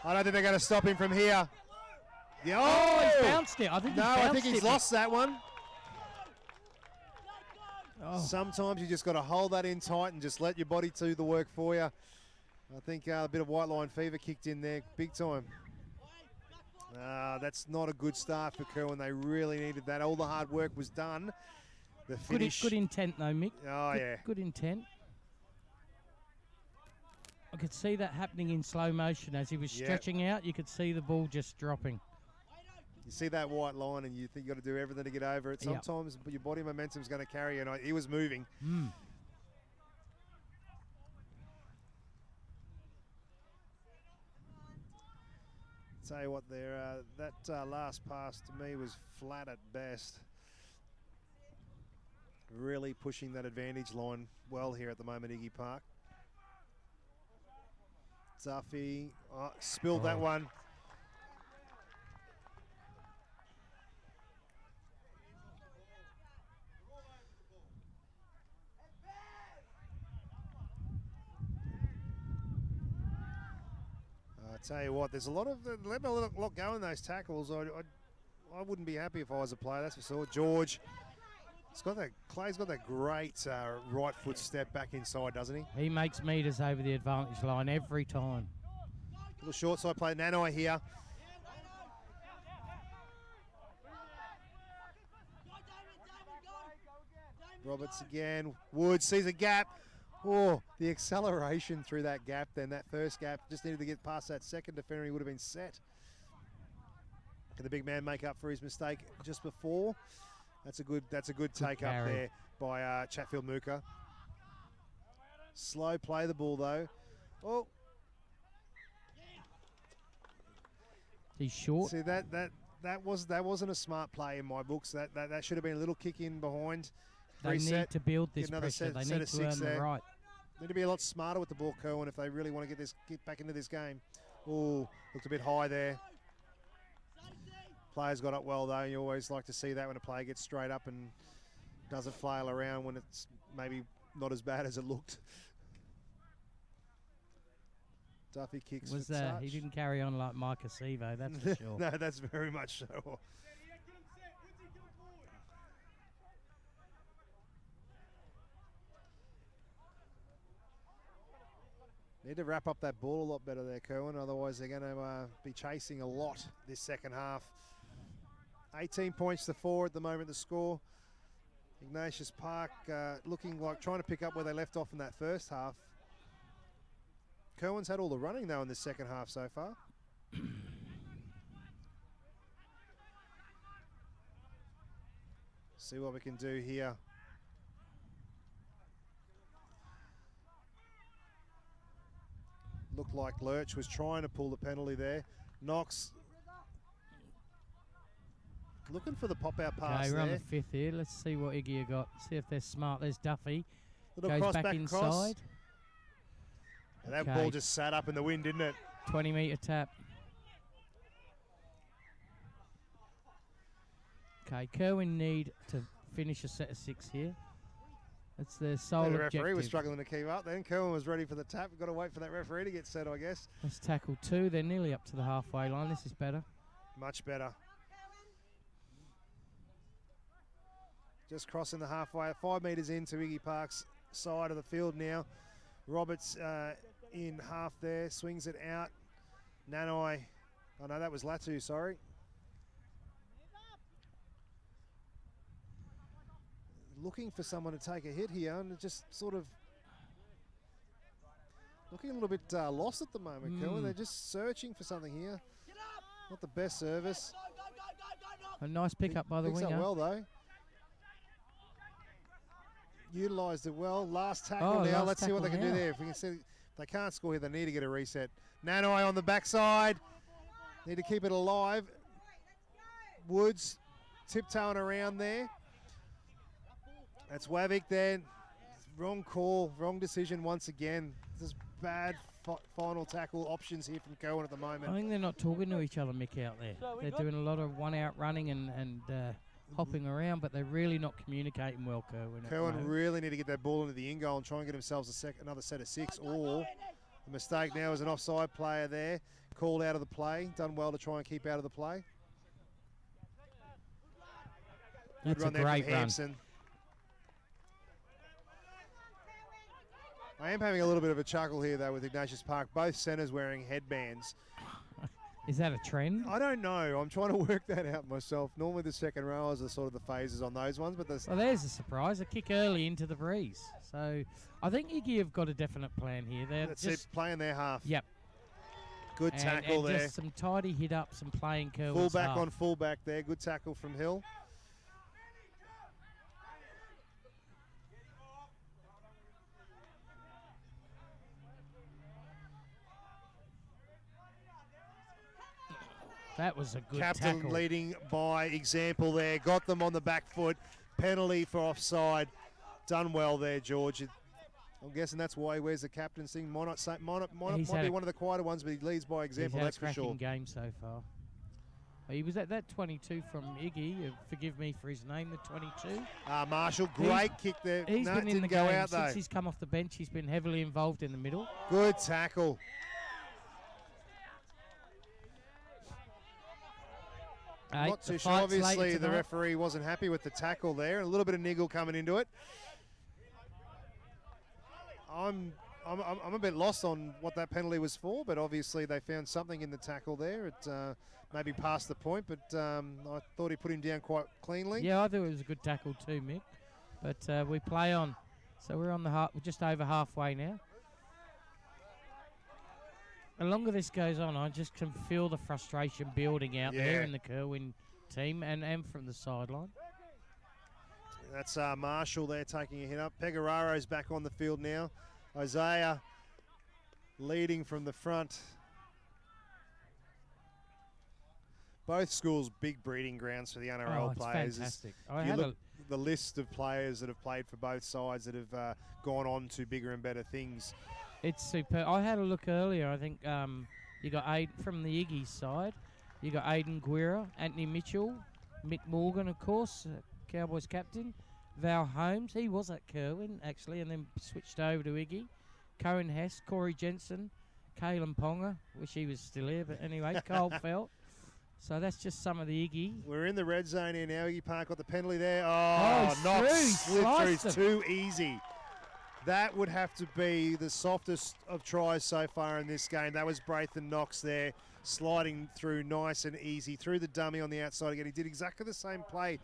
I don't think they're going to stop him from here. Yeah. Oh, he's bounced it. I think he's lost that one. Oh. Sometimes you just got to hold that in tight and just let your body do the work for you. I think a bit of white line fever kicked in there, big time. That's not a good start for Kerwin. They really needed that. All the hard work was done. The finish. Good intent, though, Mick. Oh, yeah. Good intent. I could see that happening in slow motion as he was stretching out. You could see the ball just dropping. You see that white line and you think you got to do everything to get over it. Sometimes your body momentum is going to carry you, and he was moving. Tell you what, that last pass to me was flat at best. Really pushing that advantage line well here at the moment, Iggy Park. Duffy spilled that one. Tell you what, there's a lot go in those tackles. I wouldn't be happy if I was a player, that's for sure. George, Clay's got that great right foot step back inside, doesn't he? He makes meters over the advantage line every time. Little short side play, Nanai here. Roberts again. Woods sees a gap. Oh, the acceleration through that gap then, that first gap. Just needed to get past that second defender, he would have been set. Can the big man make up for his mistake just before? That's a good take up there by Chatfield Mooka. Slow play the ball though. Oh. He's short. See that wasn't a smart play in my books. That should have been a little kick in behind. They Reset. need to build this pressure. They need to earn the right. Need to be a lot smarter with the ball, Kerwin, if they really want to get back into this game. Oh, looked a bit high there. Players got up well though. You always like to see that when a player gets straight up and doesn't flail around when it's maybe not as bad as it looked. Duffy kicks for touch. He didn't carry on like Mike Acevo, that's for sure. No, that's very much so. Need to wrap up that ball a lot better there, Kerwin. Otherwise, they're going to be chasing a lot this second half. 18 points to 4 at the moment, the score. Ignatius Park looking like trying to pick up where they left off in that first half. Kerwin's had all the running, though, in the second half so far. See what we can do here. Looked like Lurch was trying to pull the penalty there. Knox looking for the pop-out pass Okay, we're there. on the 5th here. Let's see what Iggy have got. See if they're smart. There's Duffy. Little Goes cross back back inside. cross. And that Okay. ball just sat up in the wind, didn't it? 20-metre tap. Okay, Kerwin need to finish a set of 6 here. That's their sole The objective. referee was struggling to keep up then. Kerwin was ready for the tap. We've got to wait for that referee to get set, I guess. Let's tackle 2. They're nearly up to the halfway line. This is better. Much better. Just crossing the halfway, 5 metres into Iggy Park's side of the field now. Roberts in half there, swings it out. Nanai, oh no, that was Latu, sorry. Looking for someone to take a hit here, and just sort of looking a little bit lost at the moment, Kerwin. They're just searching for something here. Not the best service. A nice pickup by the Picks winger. up well, though. Utilised it well. Last tackle Oh, now. last Let's see what they tackle can do now. there. If we can see, if they can't score here, they need to get a reset. Nanai on the backside. Need to keep it alive. Woods tiptoeing around there. That's Wavick there. Wrong call, wrong decision once again. This is bad final tackle options here from Kerwin at the moment. I think they're not talking to each other, Mick, out there. They're doing a lot of one-out running and hopping around, but they're really not communicating well, Kerwin. at the Kerwin moment. really need to get that ball into the in goal and try and get themselves another set of 6. Or the mistake now is an offside player there, called out of the play. Done well to try and keep out of the play. That's a Good run there great from run. Hampson. I am having a little bit of a chuckle here though with Ignatius Park. Both centres wearing headbands. Is that a trend? I don't know. I'm trying to work that out myself. Normally the second rowers are sort of the phases on those ones, but Well, there's a surprise. A kick early into the breeze. So I think Iggy have got a definite plan here. They're that's just it, playing their half. Yep. Good tackle and there. just some tidy hit ups and playing Kerwin's Fullback half. on fullback there. Good tackle from Hill. That was a good Captain tackle. leading by example there. Got them on the back foot. Penalty for offside. Done well there, George. I'm guessing that's why he wears the captain's thing. Might He's be had a- one of the quieter ones, but he leads by example, He's had that's a for cracking sure. game so far. He was at that 22 from Iggy. Forgive me for his name, the 22. Marshall, great kick there. He's No, been it in the didn't go game out though. since he's come off the bench. He's been heavily involved in the middle. Good tackle. Hey, Not the too sure. fight's later Obviously, the tonight. referee wasn't happy with the tackle there. A little bit of niggle coming into it. I'm a bit lost on what that penalty was for, but obviously they found something in the tackle there. It maybe past the point, but I thought he put him down quite cleanly. Yeah, I thought it was a good tackle too, Mick. But we play on. So we're on the we're just over halfway now. The longer this goes on, I just can feel the frustration building out there Yeah. in the Kerwin team and from the sideline. That's Marshall there taking a hit up. Pegararo's back on the field now. Isaiah leading from the front. Both schools big breeding grounds for the NRL Oh, it's players. fantastic. If I you had look at the list of players that have played for both sides that have gone on to bigger and better things. It's super. I had a look earlier. I think you got from the Iggy side. You got Aidan Guerra, Anthony Mitchell, Mick Morgan, of course, Cowboys captain. Val Holmes, he was at Kerwin actually, and then switched over to Iggy. Cohen Hess, Corey Jensen, Kalen Ponga. Wish he was still here, but anyway, Cole Felt. So that's just some of the Iggy. We're in the red zone here now. Iggy Park got the penalty there. Oh, Knox through, slid through. sliced It's him. too easy. That would have to be the softest of tries so far in this game. That was Braithen Knox there, sliding through nice and easy, through the dummy on the outside again. He did exactly the same play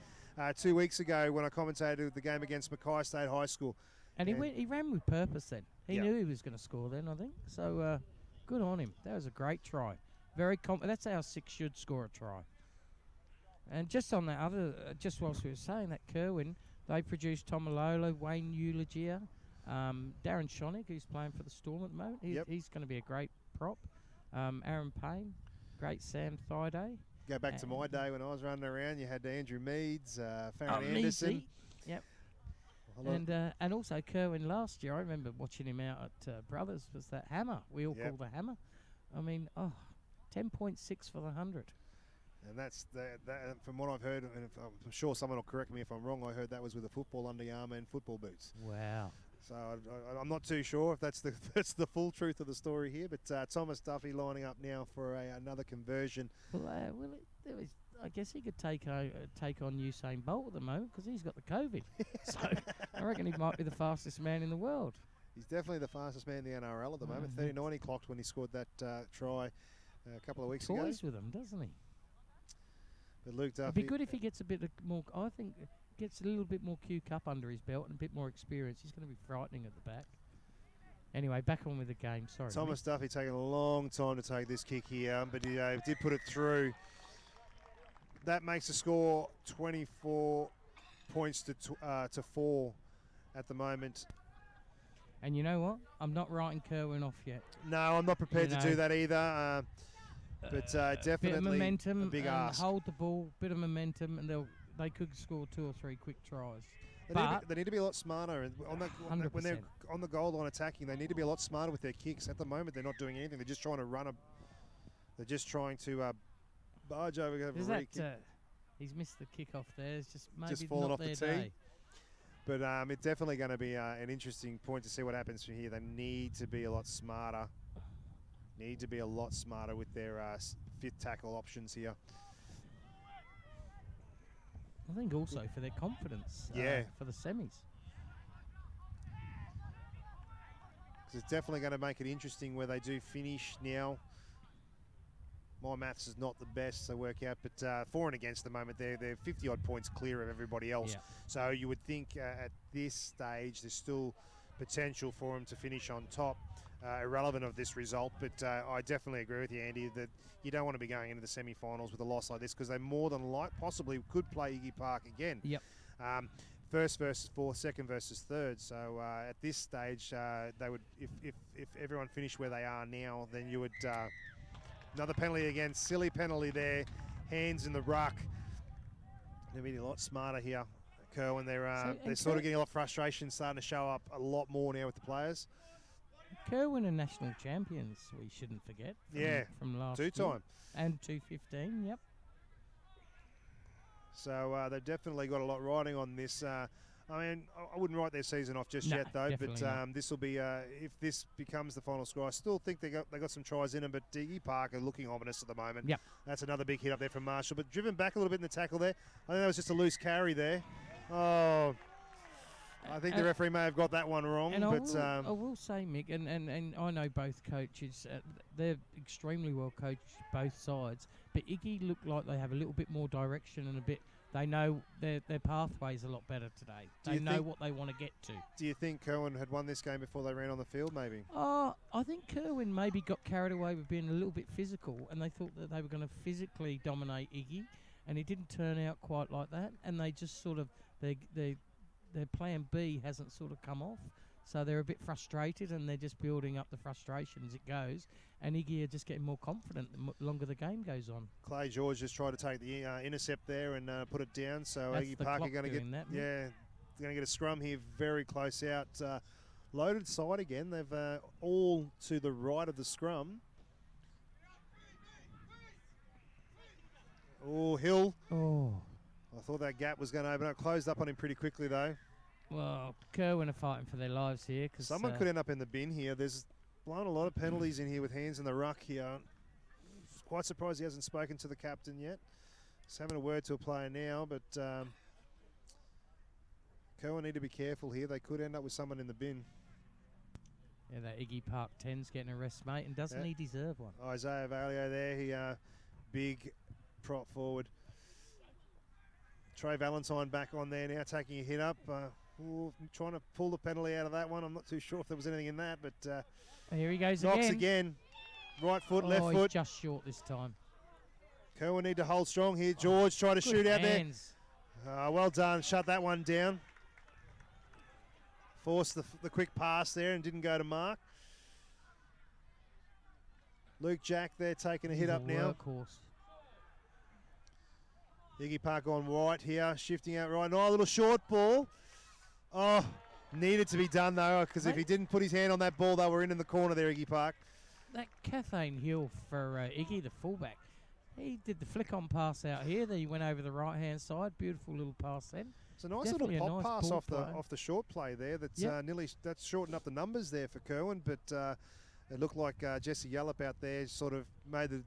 2 weeks ago when I commentated the game against Mackay State High School. And he ran with purpose then. He Yep. knew he was going to score then, I think. So good on him. That was a great try. Very that's how 6 should score a try. And just on that other, just whilst we were saying that, Kerwin, they produced Tom Malolo, Wayne Eulogia, Darren Schonig, who's playing for the Storm at the moment. He's going to be a great prop. Aaron Payne, great Sam Thaiday. Go back to my day when I was running around. You had Andrew Meads, Farron Anderson. Meadsy. Yep. And also Kerwin last year, I remember watching him out at Brothers, was that hammer. We all call the hammer. I mean, 10.6 for the 100. And that's from what I've heard, and I'm sure someone will correct me if I'm wrong, I heard that was with a football underarmour and football boots. Wow. So I'm not too sure if that's the full truth of the story here, but Thomas Duffy lining up now for another conversion. Well, I guess he could take on Usain Bolt at the moment because he's got the COVID. So I reckon he might be the fastest man in the world. He's definitely the fastest man in the NRL at the moment. 39 he clocked when he scored that try a couple of weeks ago. Toys with him, doesn't he? But Luke Duffy. It'd be good if he gets a bit more. I think gets a little bit more Q Cup under his belt and a bit more experience. He's going to be frightening at the back. Anyway, back on with the game. Sorry. Thomas Duffy taking a long time to take this kick here, but he did put it through. That makes the score 24 points to 4 at the moment. And you know what? I'm not writing Kerwin off yet. No, I'm not prepared to do that either. But definitely bit of momentum, a big ask. Hold the ball, bit of momentum, and they could score 2 or 3 quick tries. They need to be a lot smarter. And when they're on the goal line attacking, they need to be a lot smarter with their kicks. At the moment, they're not doing anything. They're just trying to They're just trying to barge over. He's missed the kick-off there. It's just maybe just fallen not off the their tee. day. But it's definitely going to be an interesting point to see what happens from here. They need to be a lot smarter. Need to be a lot smarter with their fifth tackle options here. I think also for their confidence. For the semis. Because it's definitely going to make it interesting where they do finish now. My maths is not the best to work out, but for and against the moment, they're 50-odd points clear of everybody else. Yeah. So you would think at this stage there's still potential for them to finish on top, irrelevant of this result. But I definitely agree with you, Andy, that you don't want to be going into the semi-finals with a loss like this because they more than possibly could play Iggy Park again. Yep. First versus fourth, second versus third. So at this stage, they would, if everyone finished where they are now, then you would. Another penalty again, silly penalty there, hands in the ruck. They're being a lot smarter here, Kerwin. They're sort of getting a lot of frustration starting to show up a lot more now with the players. Kerwin are national champions, we shouldn't forget. From last year. 2-time. And 215, yep. So they've definitely got a lot riding on this. I mean, I wouldn't write their season off just yet, though. But this will be, if this becomes the final score, I still think they got some tries in them. But Iggy Park are looking ominous at the moment. Yep. That's another big hit up there from Marshall. But driven back a little bit in the tackle there. I think that was just a loose carry there. Oh, I think the referee may have got that one wrong. And but I will say, Mick, and I know both coaches, they're extremely well coached, both sides. But Iggy looked like they have a little bit more direction and a bit. They know their pathway's a lot better today. They know what they want to get to. Do you think Kerwin had won this game before they ran on the field, maybe? I think Kerwin maybe got carried away with being a little bit physical, and they thought that they were going to physically dominate Iggy, and it didn't turn out quite like that. And they just sort of, their plan B hasn't sort of come off. So they're a bit frustrated, and they're just building up the frustration as it goes. And Iggy are just getting more confident the longer the game goes on. Clay George just tried to take the intercept there and put it down. So That's Iggy the Park are clock going to doing get that, they're going to get a scrum here, very close out. Loaded side again. They've all to the right of the scrum. Oh, Hill. Oh. I thought that gap was going to open up. Closed up on him pretty quickly though. Well, Kerwin are fighting for their lives here. Cause someone could end up in the bin here. There's blown a lot of penalties in here with hands in the ruck here. Quite surprised he hasn't spoken to the captain yet. He's having a word to a player now, but Kerwin need to be careful here. They could end up with someone in the bin. Yeah, that Iggy Park 10's getting a rest, mate, and doesn't he deserve one? Isaiah Valio there, he big prop forward. Trey Valentine back on there now, taking a hit up. Trying to pull the penalty out of that one. I'm not too sure if there was anything in that, but here he goes knocks again. Right foot, left he's foot. Just short this time. Kerwin need to hold strong here. George try to shoot out there. Well done, shut that one down. Forced the quick pass there and didn't go to mark. Luke Jack there taking a hit up now. Workhorse. Iggy Park on right here, shifting out right. Oh, a little short ball. Oh, needed to be done though, because if he didn't put his hand on that ball, they were in the corner there, Iggy Park. That Cathane Hill for Iggy, the fullback, he did the flick-on pass out here. Then he went over the right-hand side. Beautiful little pass then. It's a nice Definitely little pop pass play. off the short play there. That's that's shortened up the numbers there for Kerwin, but it looked like Jesse Yallop out there sort of made the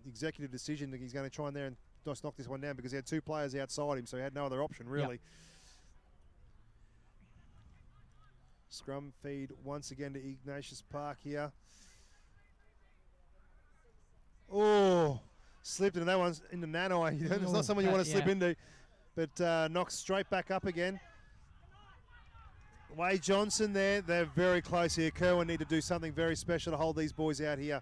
executive decision that he's going to try in there and just knock this one down because he had two players outside him, so he had no other option really. Scrum feed once again to Ignatius Park here. Oh, slipped into that one into Nanai. It's not someone you want to slip into, but knocks straight back up again. Wade Johnson there. They're very close here. Kerwin need to do something very special to hold these boys out here.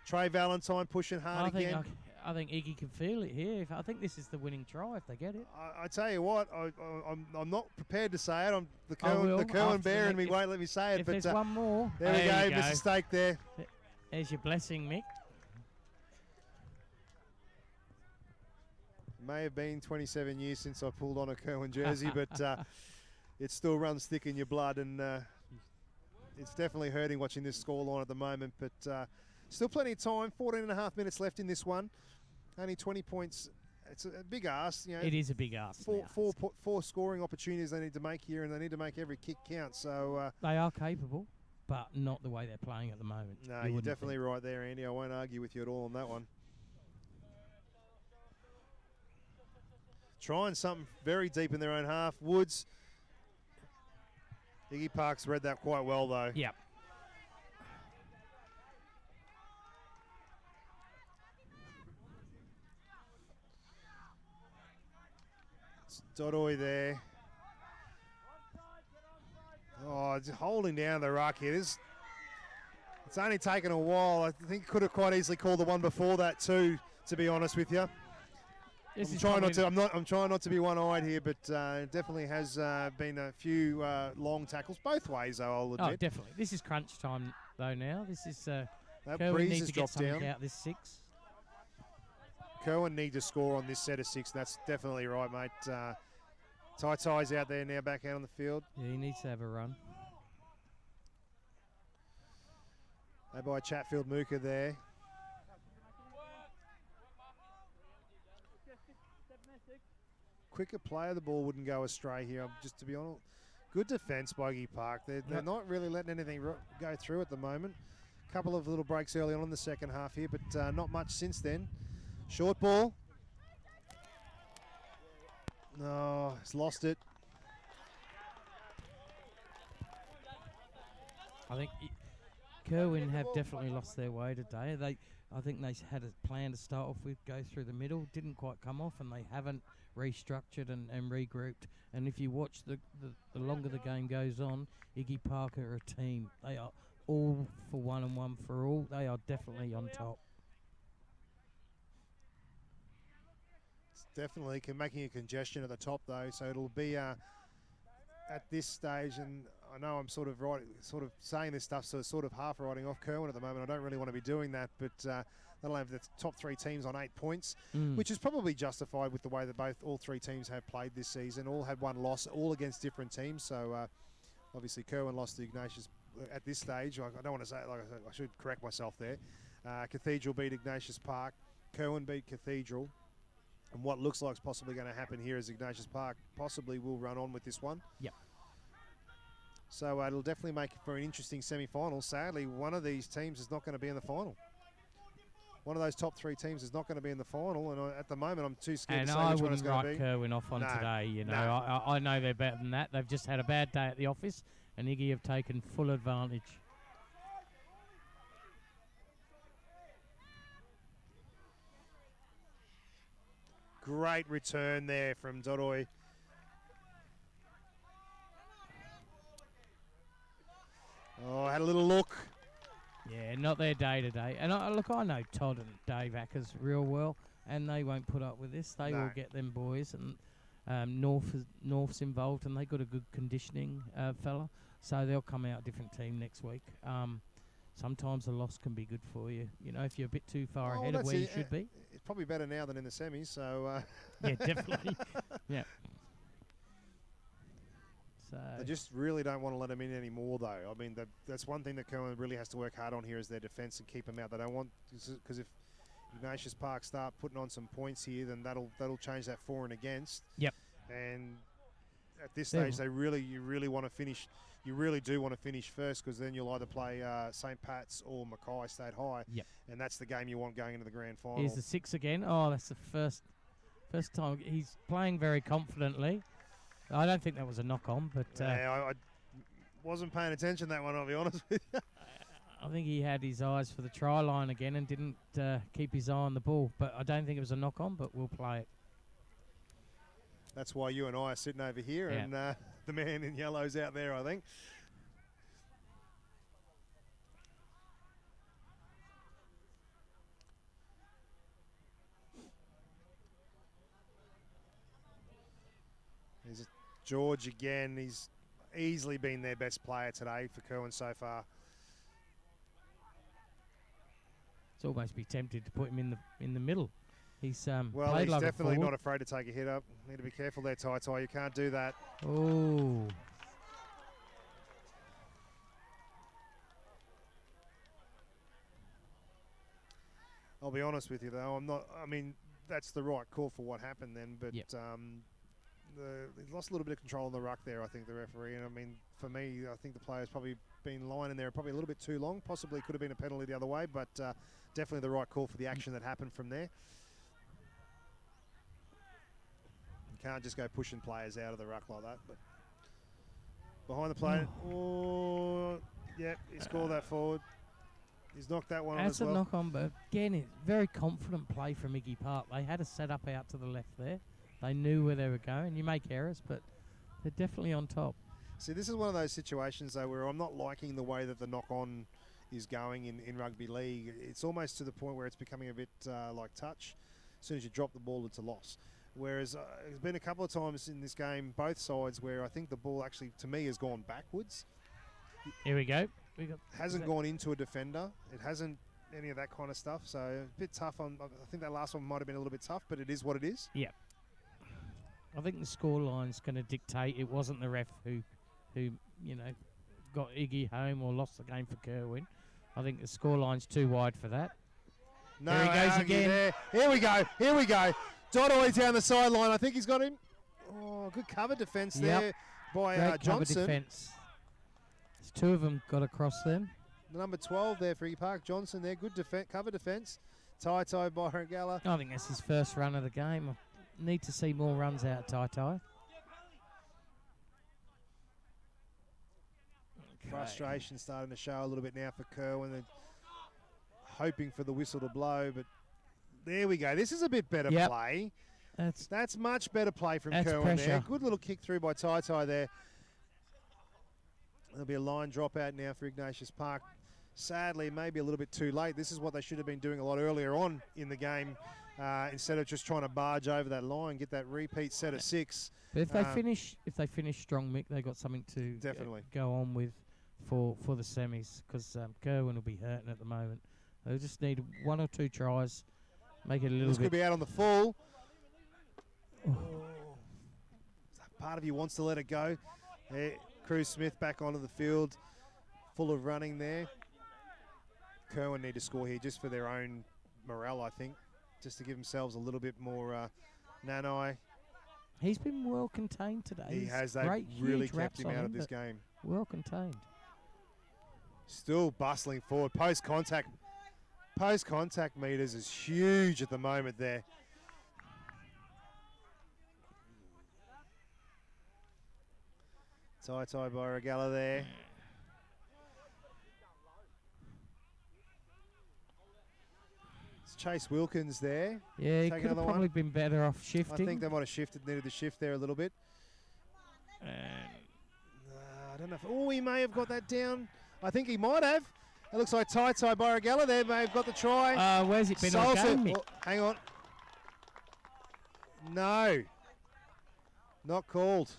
Trey Valentine pushing hard again. I think Iggy can feel it here. I think this is the winning try if they get it. I tell you what, I'm not prepared to say it. The Kerwin Bear in me won't let me say it. If but there's one more. There we go. Mistake there. There's your blessing, Mick. May have been 27 years since I pulled on a Kerwin jersey, but it still runs thick in your blood, and it's definitely hurting watching this scoreline at the moment. But still plenty of time. 14 and a half minutes left in this one. Only 20 points. It's a big ask. You know, it is a big ask. Four scoring opportunities they need to make here, and they need to make every kick count. So they are capable, but not the way they're playing at the moment. No, you're definitely right there, Andy. I won't argue with you at all on that one. Trying something very deep in their own half. Woods. Iggy Park's read that quite well, though. Yep. Dodoy there. Oh, just holding down the ruck here. It's only taken a while. I think could have quite easily called the one before that too, to be honest with you. I'm trying not to be one-eyed here, but definitely has been a few long tackles both ways, though, I'll admit. Oh, definitely. This is crunch time, though, now. This is that Kerwin breeze has dropped down. Out this 6. Kerwin need to score on this set of 6. That's definitely right, mate. Ty's out there now, back out on the field. Yeah, he needs to have a run. They by Chatfield Mooka there. Quicker player, the ball wouldn't go astray here. Just to be honest, good defence by Iggy Park. They're not really letting anything go through at the moment. A couple of little breaks early on in the second half here, but not much since then. Short ball. No, he's lost it. I think Kerwin have definitely lost their way today. I think they had a plan to start off with, go through the middle, didn't quite come off, and they haven't restructured and regrouped. And if you watch the longer the game goes on, Iggy Park are a team. They are all for one and one for all. They are definitely on top. It's definitely making a congestion at the top though, so it'll be at this stage, and I know I'm sort of saying this stuff, so sort of half writing off Kerwin at the moment. I don't really want to be doing that, but they'll have the top 3 teams on 8 points, which is probably justified with the way that all 3 teams have played this season. All had one loss, all against different teams. So obviously Kerwin lost to Ignatius at this stage. I don't want to say it, like I said, I should correct myself there. Cathedral beat Ignatius Park. Kerwin beat Cathedral. And what looks like is possibly going to happen here is Ignatius Park possibly will run on with this one. Yep. So it'll definitely make for an interesting semi-final. Sadly, one of these teams is not going to be in the final. One of those top 3 teams is not going to be in the final, and at the moment I'm too scared to say which one it's going to be. And I wouldn't write Kerwin off on today, you know. I know they're better than that. They've just had a bad day at the office, and Iggy have taken full advantage. great return there from Dodoi. Oh, had a little look. Yeah, not their day today. And look, I know Todd and Dave Ackers real well, and they won't put up with this. They No. will get them boys, and North's involved, and they got a good conditioning fella, so they'll come out a different team next week. Sometimes a loss can be good for you. You know, if you're a bit too far Oh, ahead of that's where you it. should be. It's probably better now than in the semis, so Yeah, definitely. Yeah. So they just really don't want to let them in anymore, though. I mean, that's one thing that Kerwin really has to work hard on here is their defence and keep them out. They don't want, because if Ignatius Park start putting on some points here, then that'll change that for and against. Yep. And at this stage, you really want to finish. You really do want to finish first, because then you'll either play St. Pat's or Mackay State High. Yep. And that's the game you want going into the grand final. Here's the 6 again. Oh, that's the first time. He's playing very confidently. I don't think that was a knock-on, but yeah, I wasn't paying attention to that one, I'll be honest with you. I think he had his eyes for the try line again and didn't keep his eye on the ball. But I don't think it was a knock-on, but we'll play it. That's why you and I are sitting over here, Yeah. and the man in yellow's out there, I think. There's George again. He's easily been their best player today for Kerwin so far. It's almost be tempted to put him in the middle. He's Well, played he's like definitely a not afraid to take a hit up. Need to be careful there, Tai. You can't do that. Oh. I'll be honest with you, though. I mean, that's the right call for what happened then, but Yep. he lost a little bit of control on the ruck there, I think, the referee. And I mean, for me, I think the player's probably been lying in there probably a little bit too long. Possibly could have been a penalty the other way, but definitely the right call for the action that happened from there. You can't just go pushing players out of the ruck like that. But behind the plate, oh, yep, he scored that forward. He's knocked that one on That's as well. a knock-on, but again, it's very confident play from Iggy Park. They had a set up out to the left there. They knew where they were going. You make errors, but they're definitely on top. See, this is one of those situations, though, where I'm not liking the way that the knock-on is going in rugby league. It's almost to the point where it's becoming a bit like touch. As soon as you drop the ball, it's a loss. Whereas there's been a couple of times in this game, both sides, where I think the ball actually, to me, has gone backwards. Here we go. Hasn't gone into a defender. It hasn't any of that kind of stuff. So a bit tough on. I think that last one might have been a little bit tough, but it is what it is. Yeah. I think the scoreline's going to dictate. It wasn't the ref who got Iggy home or lost the game for Kerwin. I think the scoreline's too wide for that. No, there he goes Argy again. There. Here we go. Dodoi down the sideline. I think he's got him. Oh, good cover defence there by Great cover Johnson. defence. There's two of them got across them. The number 12 there for Iggy Park. Johnson there. Good cover defence. Tai Baragala. I think that's his first run of the game. I need to see more runs out of Tai. Frustration starting to show a little bit now for Kerwin. They're hoping for the whistle to blow, but there we go. This is a bit better play. That's much better play from Kerwin there. Good little kick through by Tai there. There'll be a line drop out now for Ignatius Park. Sadly, maybe a little bit too late. This is what they should have been doing a lot earlier on in the game, instead of just trying to barge over that line, get that repeat set of 6. But if they finish strong, Mick, they got something to definitely go on with for the semis, because Kerwin will be hurting at the moment. They just need 1 or 2 tries, make it a little this bit. Could be out on the full. Part of you wants to let it go. Cruz Smith back onto the field, full of running there. Kerwin need to score here just for their own morale, I think, just to give themselves a little bit more Nanai. He's been well contained today. He has. They really kept him out of this game. Well contained. Still bustling forward. Post-contact meters is huge at the moment there. Tai Baragala there. It's Chase Wilkins there. Yeah, he Take could have another probably one. been better off shifting. I think they might have needed to shift there a little bit. And I don't know. Oh, he may have got that down. I think he might have. It looks like Tai Borragella there may have got the try. where's it been all Salsa. game, Mick? Oh, hang on. No. Not called.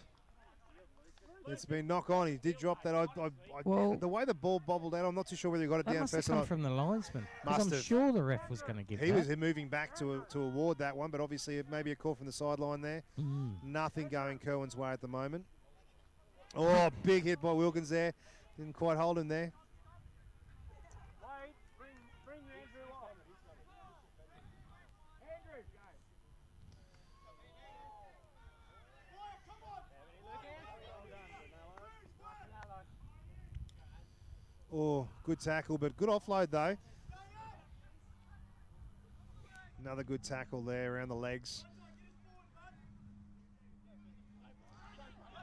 It's been knock on. He did drop that. Well, the way the ball bobbled out, I'm not too sure whether he got it That down must have first or come not. from the linesman. 'Cause Must I'm have. sure the ref was going to give He that. was moving back to award that one, but obviously it may be a call from the sideline there. Nothing going Kerwin's way at the moment. Oh, big hit by Wilkins there. Didn't quite hold him there. Oh, good tackle, but good offload though. Another good tackle there around the legs.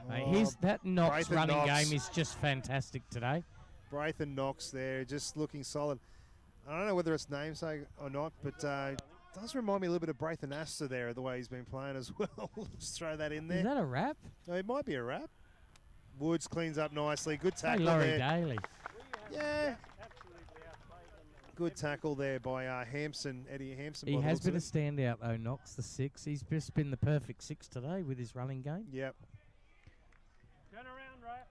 Mate, that Knox Braithen running Knox. game is just fantastic today. Braithen Knox there, just looking solid. I don't know whether it's namesake or not, but it does remind me a little bit of Braithen Astor there, the way he's been playing as well. Just throw that in there. Is that a wrap? No, it might be a wrap. Woods cleans up nicely. Good Hey, tackle Laurie there. Daly. Yeah. Good tackle there by Hampson, Eddie Hampson. He by the has looks been a of it. standout, though, Knox, the 6. He's just been the perfect 6 today with his running game. Yep. Turn around, right?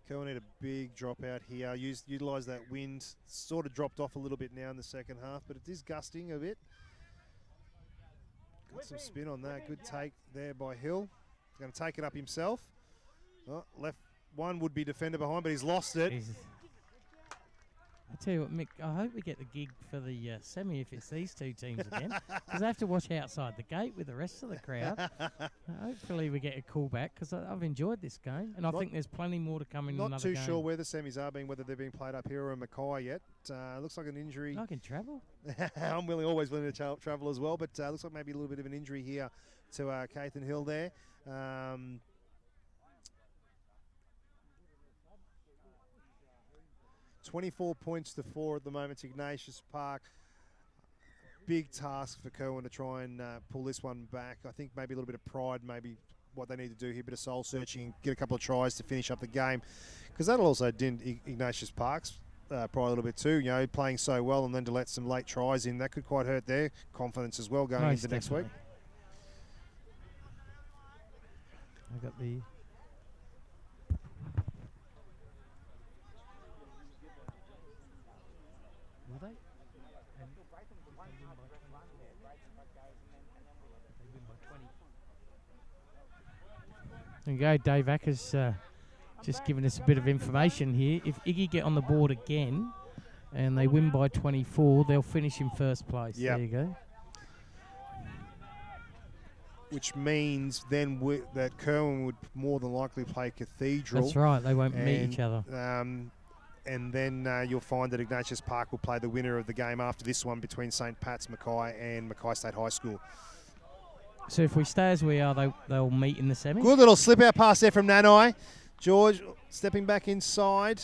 Cohen had a big drop out here. Utilised that wind. Sort of dropped off a little bit now in the second half, but it is gusting a bit. Got some spin on that. Good take there by Hill. He's going to take it up himself. Oh, left one would be defender behind, but he's lost it. I tell you what, Mick, I hope we get the gig for the semi if it's these two teams again, because I have to watch outside the gate with the rest of the crowd. Hopefully we get a call back, because I've enjoyed this game, and I think there's plenty more to come in Not another too game. sure where the semis are being, whether they're being played up here or in Mackay yet. Looks like an injury. I can travel. I'm always willing to travel as well, but looks like maybe a little bit of an injury here to Cathan Hill there. 24 points to 4 at the moment to Ignatius Park. Big task for Kerwin to try and pull this one back. I think maybe a little bit of pride, maybe what they need to do here, a bit of soul searching, get a couple of tries to finish up the game, because that'll also dent Ignatius Park's pride a little bit too. You know, playing so well and then to let some late tries in, that could quite hurt their confidence as well going Most into next week. definitely. I got the. Were they? There you go, Dave Acker's just giving us a bit of information here. If Iggy get on the board again and they win by 24, they'll finish in first place. Yep. There you go. Which means then that Kerwin would more than likely play Cathedral. That's right, they won't meet each other. And then you'll find that Ignatius Park will play the winner of the game after this one between St. Pat's Mackay and Mackay State High School. So if we stay as we are, they'll meet in the semi? Good little slip out pass there from Nanai. George stepping back inside.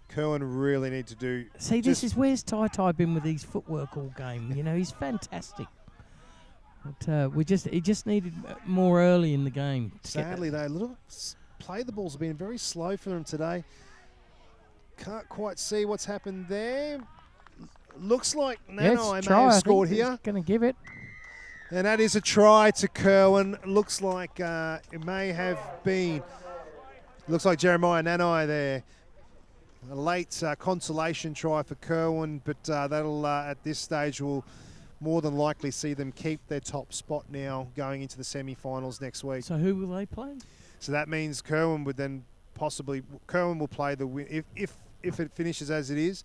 Kerwin really need to do. See, this is where's Tai been with his footwork all game. You know, he's fantastic. But he just needed more early in the game. Sadly, though, play the balls have been very slow for them today. Can't quite see what's happened there. Looks like Nanai may have scored here. Going to give it. And that is a try to Kerwin. Looks like it may have been. Looks like Jeremiah Nanai there. A late consolation try for Kerwin, but that'll at this stage will more than likely see them keep their top spot now going into the semi-finals next week. So who will they play? So that means Kerwin would then Kerwin will play the win if it finishes as it is.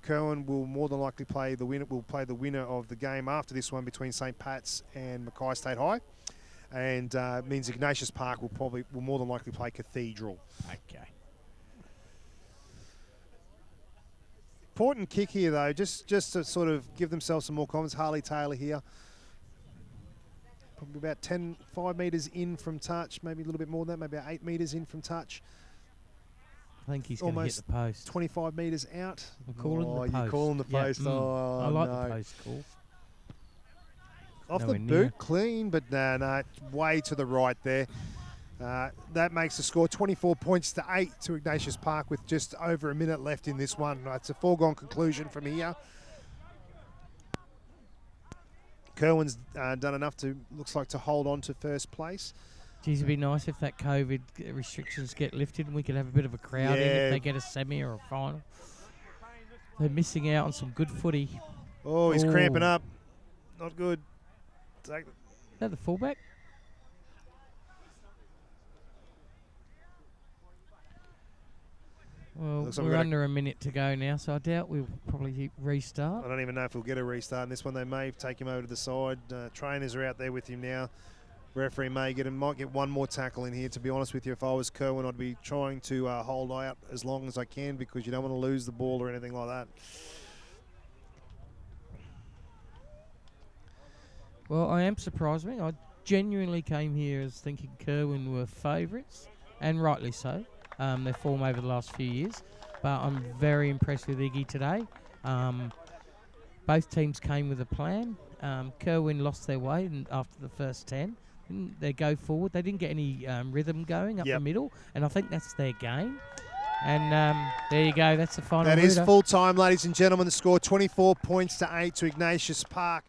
Kerwin will more than likely play the winner. Will play the winner of the game after this one between St. Pat's and Mackay State High, and means Ignatius Park will more than likely play Cathedral. Okay. Important kick here though, just to sort of give themselves some more confidence. Harley Taylor here, probably about 5 metres in from touch, maybe a little bit more than that, maybe about 8 metres in from touch. I think he's going to hit Almost the post. 25 metres out. I'm calling the Oh, post. you're calling the Yeah, post. mm. Oh, I like no. the post call. Off the Nowhere boot, near. clean, but no, way to the right there. That makes the score 24 points to 8 to Ignatius Park with just over a minute left in this one. It's a foregone conclusion from here. Kerwin's done enough to, looks like, to hold on to first place. Geez, it'd be nice if that COVID restrictions get lifted and we could have a bit of a crowd in Yeah. if they get a semi or a final. They're missing out on some good footy. Oh, he's Oh. cramping up. Not good. Take, Is that the fullback? Well, Looks like we're we've got a- under a minute to go now, so I doubt we'll probably restart. I don't even know if we'll get a restart in this one. They may take him over to the side. Trainers are out there with him now. Referee might get one more tackle in here. To be honest with you, if I was Kerwin, I'd be trying to hold out as long as I can because you don't want to lose the ball or anything like that. Well, I am surprised me. I genuinely came here as thinking Kerwin were favourites, and rightly so. Their form over the last few years. But I'm very impressed with Iggy today. Both teams came with a plan. Kerwin lost their way after the first 10. They go forward. They didn't get any rhythm going up the middle, and I think that's their game. And there you go. That's the final. That is Ruder. full time, ladies and gentlemen. The score 24 points to 8 to Ignatius Park.